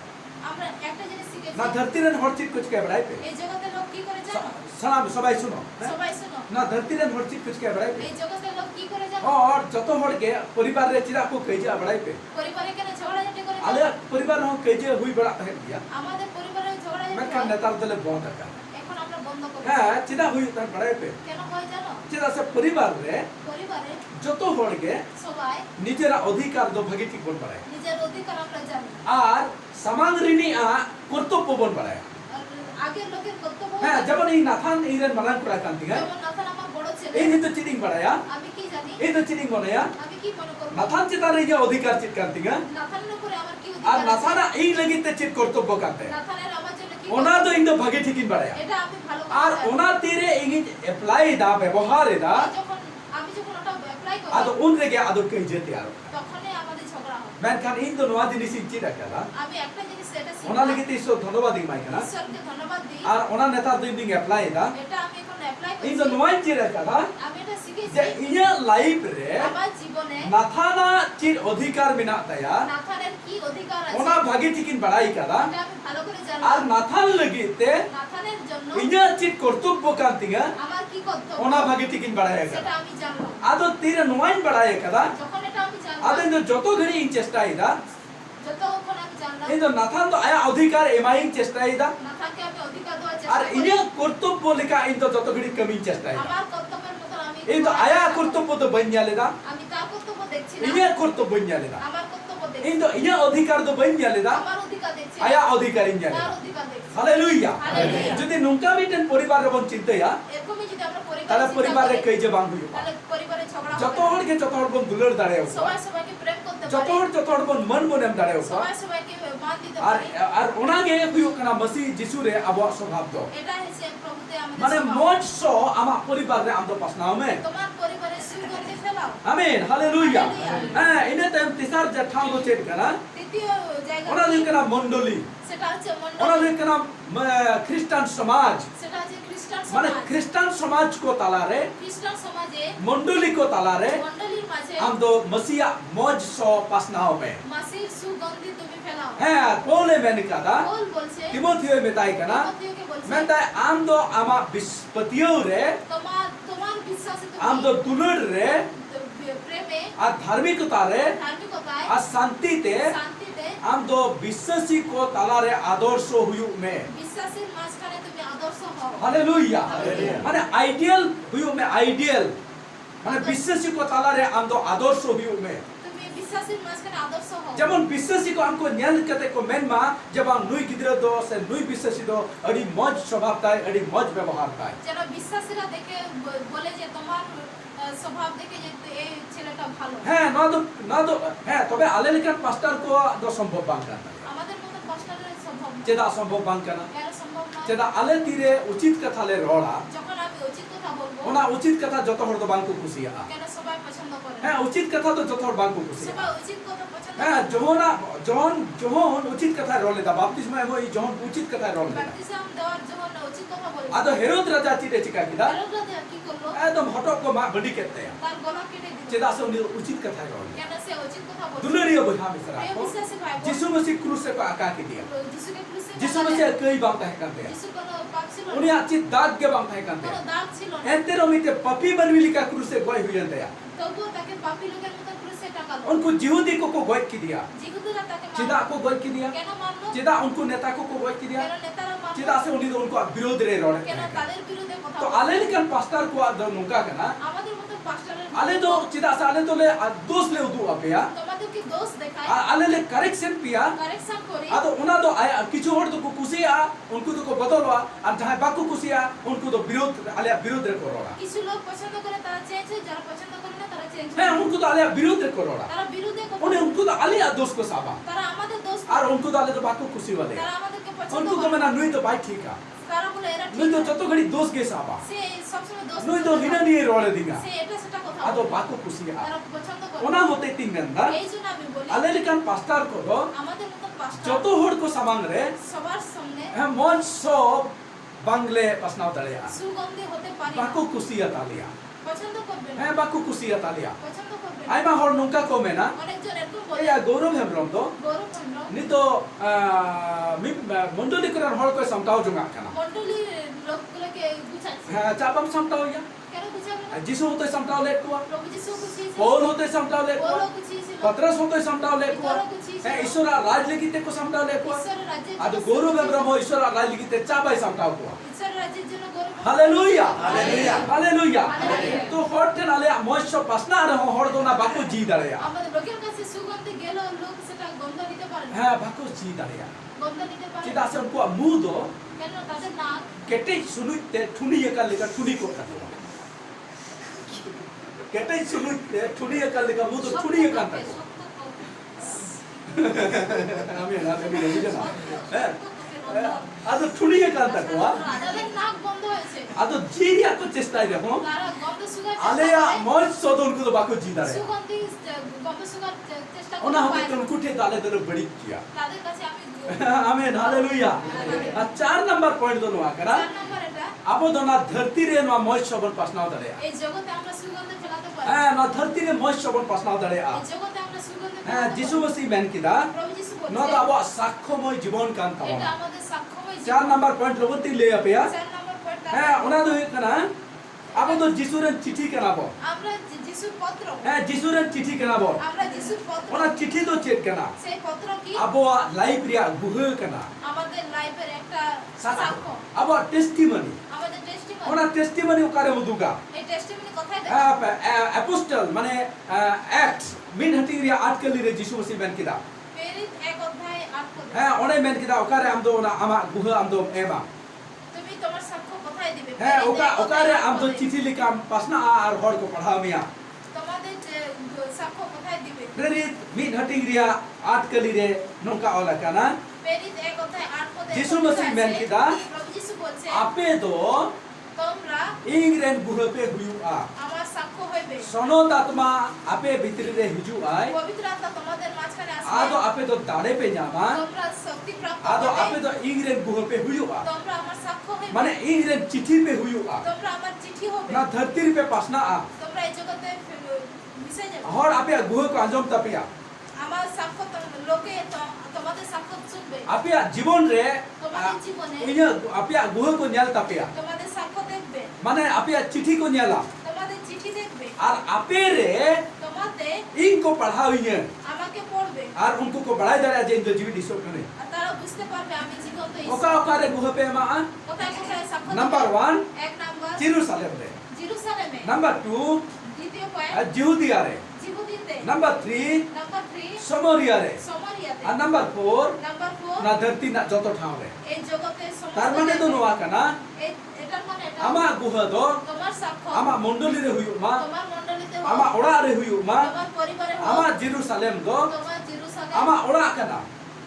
আমরা একটা জিনিস শিখেছি ना धरती रे हर चीज कुछ के बड़ाई पे এই জগতের লোক কি করে জানো सलाम सबाई सुनो সবাই শুনো ना धरती रे हर चीज कुछ के बड़ाई पे এই জগতের লোক কি করে জানো और जतो हर के परिवार रे चिरा को कहि जा बड़ाई पे পরিবারে কেন ঝগড়াঝাটি করে आले জানো? परिवार हो कहि जे हुई बड़ा है दिया আমাদের পরিবারে ঝগড়াঝাটি मैं का হয়। नेता दले बहुत का এখন আমরা বন্ধ করি हां चिदा हुई त बड़ाई पे কেন হয় জানো चिदा से परिवार रे পরিবারে जतो हर के সবাই निजेरा अधिकार दो भागी ठीक बोल पड़ाय নিজের অধিকার আমরা জানি আর সামাংরিনী কর্তব্য বন বাড়ায় আর আগের লোকের কর্তব্য হ্যাঁ যেমন এই নাথান এইরেন মালান করা কান্তি হ্যাঁ যেমন নাথান আমার বড় ছেলে এই নিতো চিটিং বাড়ায়া আমি কি জানি এই তো চিটিং বানায়া আমি কি মনে করব নাথান চিতারে যে অধিকার চিত কান্তি হ্যাঁ নাথানের উপরে আমার কি আর অধিকার আছে? নাথানা এই লাগিতে চিত কর্তব্য কান্তে নাথানের আমার জন্য কি ওনা তো কর্তব্য? ইন্দো ভাগে ঠিকিন বাড়ায়া এটা আমি ভালো করে আর জানি। ওনা তীরে এই অ্যাপ্লাই দা ব্যবহার দা যখন আমি যখন ওটা অ্যাপ্লাই করি আদো উন রেগে আদো কই যেতে আর তখনই আমাদের ঝগড়া হয় মেনখান ইন্দো নোয়া জিনিস ইচ্ছি রাখা আমি একটা জিনিস এটা ওনা শিখলাম লাগিতে ঈশ্বর ধন্যবাদ দিই মাইখানা ঈশ্বরকে ধন্যবাদ দিই আর ওনা নেতা দুই দিন অ্যাপ্লাই দা এটা আমি এখন অ্যাপ্লাই করছি ইন্দো নোয়া ইচ্ছি রাখা আমি এটা শিখেছি যে ইয়া লাইফ রে আমার জীবনে নাথানা চির অধিকার মিনা তায়া নাথানের কি অধিকার আছে ওনা ভাগে ঠিকিন বাড়াই কাদা এটা আমি ভালো করে আর জানলাম নাথান লাগিতে নাথানের জন্য ইয়া চির কর্তব্য কান্তিগা আমার কি কর্তব্য ওনা ভাগে ঠিকিন বাড়াই সেটা কাদা আমি জানলাম আদো তীরে নোয়াইন বাড়াই কাদা যখন এটা আমি জানলাম আদেন যত ঘড়ি ইন চেষ্টা আইদা যতক্ষণ আমি জানলাম এই তো নাথান তো আয়া অধিকার এমাইন চেষ্টা আইদা নাথানকে আমি অধিকার দেওয়ার আর চেষ্টা করি ইয়া কর্তব্য লেখা ইন তো যত ঘড়ি কমি চেষ্টা আইদা আমার কর্তব্যের মতো আমি এই তো আয়া কর্তব্য তো বঞ্জালে দা আমি তার কর্তব্য দেখছি না ইয়া কর্তব্য বঞ্জালে দা আমার কর্তব্য এই দেখছি তো ইয়া অধিকার তো বঞ্জালে দা আমার অধিকার দেখছি আয়া অধিকার ইনজালে তার অধিকার দেখছি হালেলুয়া হালেলুয়া। যদি নুঙ্কা মিটেন পরিবার রবন চিন্তায়া এরকমই যদি আমরা তাহলে পরিবারে করি কই যে বাং হইবা তাহলে পরিবারে ঝগড়া যত হবে হড়কে যত হড় বন দুলর দাঁড়ায় সবাই সবাইকে প্রেম করতে যত পারে হড় যত হড় বন মন বনেম দাঁড়ায় সবাই সবাইকে মান দিতে আর পারে আর ওনাগে হুইও কানা মসি যিশু রে আবো স্বভাব দো এটা হচ্ছে প্রভুতে আমাদের মানে স্বভাব। মজ সো আমা পরিবার রে আমদো পাসনা আমেন তোমার পরিবারে সুগন্ধি ফেলাও আমেন হালেলুয়া হালেলুয়া। হ্যাঁ ইনে টাইম তিসার যে ঠাও দো চেট কানা তৃতীয় জায়গা ওনা দিন কানা মন্ডলী সেটা হচ্ছে ওনা মণ্ডলী দিন কানা খ্রিস্টান সমাজ সেটা হচ্ছে খ্রিস্টান মানে সমাজ খ্রিস্টান সমাজ কো তালারে খ্রিস্টান সমাজে মন্ডলী কো তালারে মণ্ডলীর মাঝে আমদো মসিয়া মজ সো পাসনা হবে মাসির সুগন্ধি তুমি ফেলাও হ্যাঁ পৌলে মেন কাদা পৌল বলছে তিমোথিও মেতাই কানা তিমোথেওকে বলছে মেতাই আমদো আমা বিস্পতিও রে তোমার বিশ্বাসে তুমি আমদো দুলর রে প্রেমে আর ধার্মিকতা রে ধার্মিকতায় আর শান্তিতে শান্তিতে আমদো বিশ্বাসী কো তালারে আদর্শ হুয়ু মে বিশ্বাসের মাঝখানে তুমি আদর্শ হও হালেলুয়া হালেলুয়া। মানে আইডিয়াল হুয়ু মে আইডিয়াল মানে বিশ্বাসী কো তালারে আমদো আদর্শ হুয়ু মে তুমি বিশ্বাসের মাঝখানে আদর্শ হও যেমন বিশ্বাসী কো আমকো ᱧᱮᱞ kate ko menma jebang nui gidra do se nui বিশ্বাসী do adi moj স্বভাব তাই adi moj ব্যবহার তাই যেন বিশ্বাসীরা দেখে বলে যে তোমার স্বভাব দেখে যে এই ছেলেটা ভালো হ্যাঁ না তো হ্যাঁ তবে আলে লেখান পাস্টার কো do সম্ভব বাং কানা আমাদের মতো পাস্টারের সম্ভব না চেদা সম্ভব বাং কানা কেন সম্ভব না चेदा आले तीरे उचित कथा ले रोड़ा যখন আমি উচিত কথা বলবো ओना उचित कथा जतो हर तो बांको कुसिया কেন সবাই পছন্দ করে है उचित कथा तो जतो हर बांको कुसिया সবাই উচিত কথা পছন্দ है जोहना जोहन उचित कथा रोले दा बाप्तिस्मा एबो ई जोहन उचित कथा रोले বাপ্তিস্ম দেওয়ার যখন উচিত কথা বলবো आदो हेरोद राजा चिटे चिका किदा হেরোদে কি করলো एकदम हटक को मा बडी केते তার গলা কেটে দিল चेदा से उनी उचित कथा रोले কেন সে উচিত কথা বলছে दुलरियो बुझा मिसरा প্রিয় को বিশ্বাসী ভাই বোন, यीशु मसीह क्रूस से को आका के दिया যিশুকে ক্রুশে यीशु টাঙালেন। मसीह कई बात है करते हैं যিশু কোনো পাপ ছিল उन्हें না अच्छी दाग के बात है करते কোনো हैं দাগ ছিল না एंतेरो मिते पपी बनविली का क्रूस से गोय हुई अंतया তবুও তাকে পাপী লোকের মতো ক্রুশে টাঙালো उनको यहूदी को गोय की दिया জিহুদীরা তাকে चिदा মারলো को गोय की दिया কেন মারলো चिदा उनको नेता को गोय की दिया কেন নেতারা মারলো चिदा से उन्हीं उनको विरोध रे रोले কেন তাদের বিরুদ্ধে কথা तो বললো? आले लेकिन पास्टर को आदर नुका करना আমাদের মতো পাস্টারের आले तो चिदा से आले तो ले दोष ले उदू अपया তোমাদেরকে দোষ দেখায় आले ले करेक्शन पिया কারেকশন করি आदो उना तो आया किछु और तो को कुसिया उनको तो को बदलवा और जहां बाकू कुसिया उनको तो विरोध आले विरोध रे करोड़ा কিছু লোক পছন্দ করে তারা চেঞ্জ হয় যারা পছন্দ করে না তারা চেঞ্জ है হয় उनको तो आले विरोध रे करोड़ा তারা বিরুদ্ধে কথা उन्हें বলে। उनको तो आले दोष को साबा তারা আমাদের দোষ और उनको तो आले तो बाकू कुसी वाले তারা আমাদেরকে পছন্দ उनको तो করে मैंने नुई तो भाई ठीक है তারা বলে এরা नुई ঠিক तो না। जतो घड़ी दोष के साबा সে সবসময় দোষ नुई तो করে हिना না। नहीं रोले दिंगा সে এটা সেটা কথা आदो বলে। बाकू कुसिया তারা पছন্द করে ओना होते तीन गंदा এই জন্য আমি বলি आले लेकिन पास्टर को दो আমাদের মতো পাস্টার जतो होड़ को सामान रे সবার সামনে है मन सब बांग्ले पसनाव दड़िया সুগন্ধি হতে পারে না। बाकू कुसिया तालिया পছন্দ করবে না है बाकू कुसिया तालिया পছন্দ করবে না आइमा होड़ नुका को में ना অনেকজন এরকম ए বলে या गौरव हेम्ब्रम तो গৌরব চন্দ্র নি तो मंडली करन होड़ को समताव जुंगा kana মন্ডলীর লোকগুলোকে বুঝাচ্ছে है चापम समताव या কেন বুঝাবে না जिसु होते समताव ले कुआ প্রভু যিশু বুঝিয়েছে पौल होते समताव ले कुआ পৌলো বুঝিয়েছিল पत्रस होते समताव ले कुआ है ईश्वर राज लेकिते को समताव ले कुआ ঈশ্বরের রাজ্যের आदो জন্য गौरव हेम्ब्रम हो ईश्वर राज लेकिते चाबाई समताव कुआ ঈশ্বরের রাজ্যের জন্য গৌরব हालेलुया हालेलुया। Hallelujah hallelujah. तो होटे नाले मौसो पसना रहो होड़ दो ना बाकू जी दड़िया আমাদের লোকের কাছে সুগন্ধি গেলেও লোক সেটা গন্ধ নিতে পারে না है बाकू जी दड़िया গন্ধ নিতে পারে चिदा না। से उनको मुंह दो কেন তাদের নাক केटे सुनुते ठुनी का लेकर ठुनी को काटो केटे सुनुते ठुनी का लेकर मुंह तो ठुनी का काटो आमीन आमीन বুঝেনা হ্যাঁ আদো ঠুনি का काटो তাদের নাক বন্ধ হয়েছে আদো জিরিয়া को চেষ্টায় দেখো তারা গন্ধ সুগার আলেয়া মজ সদন को बाकू जी दड़िया সুগন্ধি গন্ধ সুগার চেষ্টা ओना করে होते পায় না। तुम कुठे दाले दर बड़ी किया তাদের কাছে আমি आमीन हालेलुया 4 नंबर पॉइंट दोनो आकरा 4 নম্বর এটা आपो दोना धरती रे नो मज सबन पसनाव दड़िया এই জগতে আমরা সুগন্ধ ফেলাতে পারি হ্যাঁ না ধরती রে মজ सबन पसनाव दड़िया এই জগতে আমরা সুগন্ধ হ্যাঁ ফেলাতে যিশু পারি। মসিহ মেন কিদা প্রভু যিশু বলছে नो तो आबो साक्ष्यमय जीवन कान এটা तमा আমাদের সাক্ষ্যময় 4 नंबर पॉइंट लोगोती ले अपया 4 নম্বর পয়েন্ট হ্যাঁ ওনা দো কনা আবো তো যিশুরেন চিঠি কেনাবো আমরা যিশুর পত্র হ্যাঁ যিশুরেন চিঠি কেনাবো আমরা যিশুর পত্র ওনা চিঠি তো চেক কেনা সেই পত্র কি আবো লাইফ রিয়া গুহ কেনা আমাদের লাইফের একটা সাক্ষ্য সাক্ষ্য আবো টেস্টিমনি আমাদের টেস্টিমনি ওনা টেস্টিমনি ওকারে মুদুগা এই টেস্টিমনি কথাই দেখো অ্যাপোস্টল মানে অ্যাক্টস মিন হাটি রিয়া আটকলি রে যিশু মসিহ মেন কিদা প্রেরিত 1 অধ্যায় 8 পদ হ্যাঁ ওনে মেন কিদা ওকারে আমদো ওনা আমা গুহ আমদো এমা তুমি তোমার সাক্ষ্য কোথায় দিবে হ্যাঁ প্রেরিত ওকা 1 ওকারে অধ্যায় 8 আমদো পদে। চিঠি লিখাম পাসনা আর হড় को पढ़ाओ मिया তোমাদের যে সাক্ষ্য কোথায় দিবে प्रेरित मिन हटिंग रिया आटकली रे नोका ओला काना প্রেরিত 1 অধ্যায় 8 পদে যিশু লেখা মসিহ আছে, মেন কিদা প্রভু যিশু বলছে आपे तो তোমরা इंग्रेन गुहपे हुयुआ আমার সাক্ষ্য হইবে सनोत आत्मा आपे भीतर रे हिजु आय পবিত্র আত্মা তোমাদের মাঝখানে আসবে आदो आपे तो दाड़े पे जामा তোমরা শক্তি প্রাপ্ত आदो হবে आपे तो इंग्रेन गुहपे हुयुआ তোমরা আমার সাক্ষ্য হইবে माने इंग्रेन चिट्ठी पे हुयुआ তোমরা আমার চিঠি হবে ना धरती पे पासना आ তোমরা এই জগতে মিশে যাবে और आपे गुह को अंजम तपिया আমার সাক্ষ্য লোকে তোমাদের সাক্ষ্য শুনবে आपे जीवन रे তোমাদের জীবনে इने आपे गुह को न्याल तपिया তোমাদের সাক্ষ্য দেখবে माने आपे चिट्ठी को न्याला তোমাদের চিঠি দেখবে और आपे रे তোমাদের इनको पढ़ाओइए আমাকে पढ़বে और उनको को बढ़ाई दड़ा जे इंदो जीवित ईश्वर कने আর তারা বুঝতে পারবে আমি জীবন্ত ओका ঈশ্বর ओका रे गुह पे मा কোথায় কোথায় সাক্ষ্য नंबर 1 এক নাম্বার जेरूसलम रे জেরুসালেমে नंबर 2 দ্বিতীয় পয়েন্ট यहूदिया रे জিহুদীতে नंबर 3 নাম্বার 3 समरिया रे সামারিয়াতে और नंबर 4 নাম্বার 4 ना धरती ना जतो ठाव रे এই জগতে সমস্ত तार माने तो नोआ कना এটার মানে এটা आमा गुह दो তোমার সাক্ষ্য आमा मंडली रे हुयु मा তোমার মণ্ডলীতে হোক, आमा ओड़ा रे हुयु मा তোমার পরিবারে হোক, आमा जेरूसलम दो তোমার জেরুসালেম आमा ओड़ा कना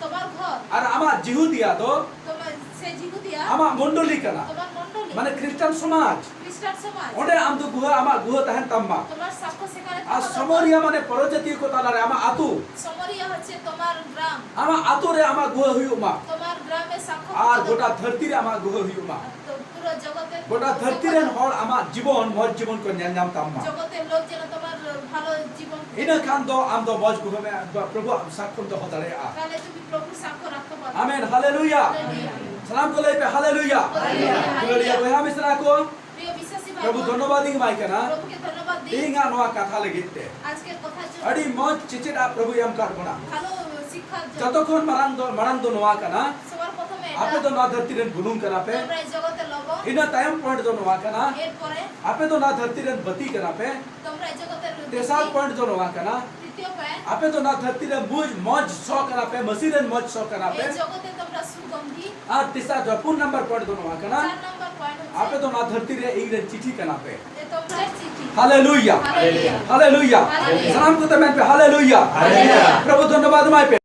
তোমার ঘর और आमा यहूदिया दो তোমার সে জিহুদিয়া आमा मंडली कना তোমার মণ্ডলী माने ख्रिस्टान समाज খ্রিস্টান সমাজ ओंडे आम दो गुहा आमा गुहा तहन तम्मा তোমার সাক্ষ্য সেখানে आ समरिया माने परजती को तालारे आमा आतु সমরিয়া হচ্ছে তোমার গ্রাম आमा आतु रे आमा गुहा हुयुमा তোমার গ্রামে সাক্ষ্য आर गोटा धरती रे आमा गुहा हुयुमा তো পুরো জগতে गोटा धरती रे हर आमा जीवन मौज जीवन को न्याम तम्मा জগতের লোক যেন তোমার ভালো জীবন इना खान दो आम दो मौज गुहा में प्रभु साक्ष्य दो हदारे आ তাহলে তুমি প্রভু সাক্ষ্য রাখতে পারো आमेन हालेलुया হালেলুয়া सलाम को ले पे हालेलुया हालेलुया। ग्लोरिया वहा मिसरा को প্রিয় বিশ্বাসী ভাই प्रभु বোন, धन्यवाद दिंग माई कना প্রভুকে ধন্যবাদ দিই इंगा नोआ कथा लगिते আজকের কথার জন্য अडी मौज चिचिटा प्रभु यम कर बना ভালো শিক্ষার জন্য जतক্ষণ मारांग दो नोआ कना সবার প্রথমে आपे এটা तो ना धरती रे बुलुम कना पे তোমরা এই জগতে লবণ इना टाइम पॉइंट दो नोआ कना এরপরে आपे तो ना धरती रे बती कना पे তোমরা এই জগতের तेसाल पॉइंट दो नोआ कना তৃতীয় পয়েন্ট आपे तो ना धरती रे मुझ मौज सो कना पे मसीह रे मौज सो कना पे এই জগতে তোমরা সুগন্ধি और तीसरा जो पूर्ण नंबर पॉइंट दो नोआ कना 4 নম্বর पॉइंट आपे হচ্ছে तो ना धरती रे एक रे चिट्ठी कना पे যে তোমরা চিঠি हालेलुया हालेलुया हालेलुया हालेलुया। सलाम को तमें पे हालेलुया हालेलुया। प्रभु धन्यवाद माई पे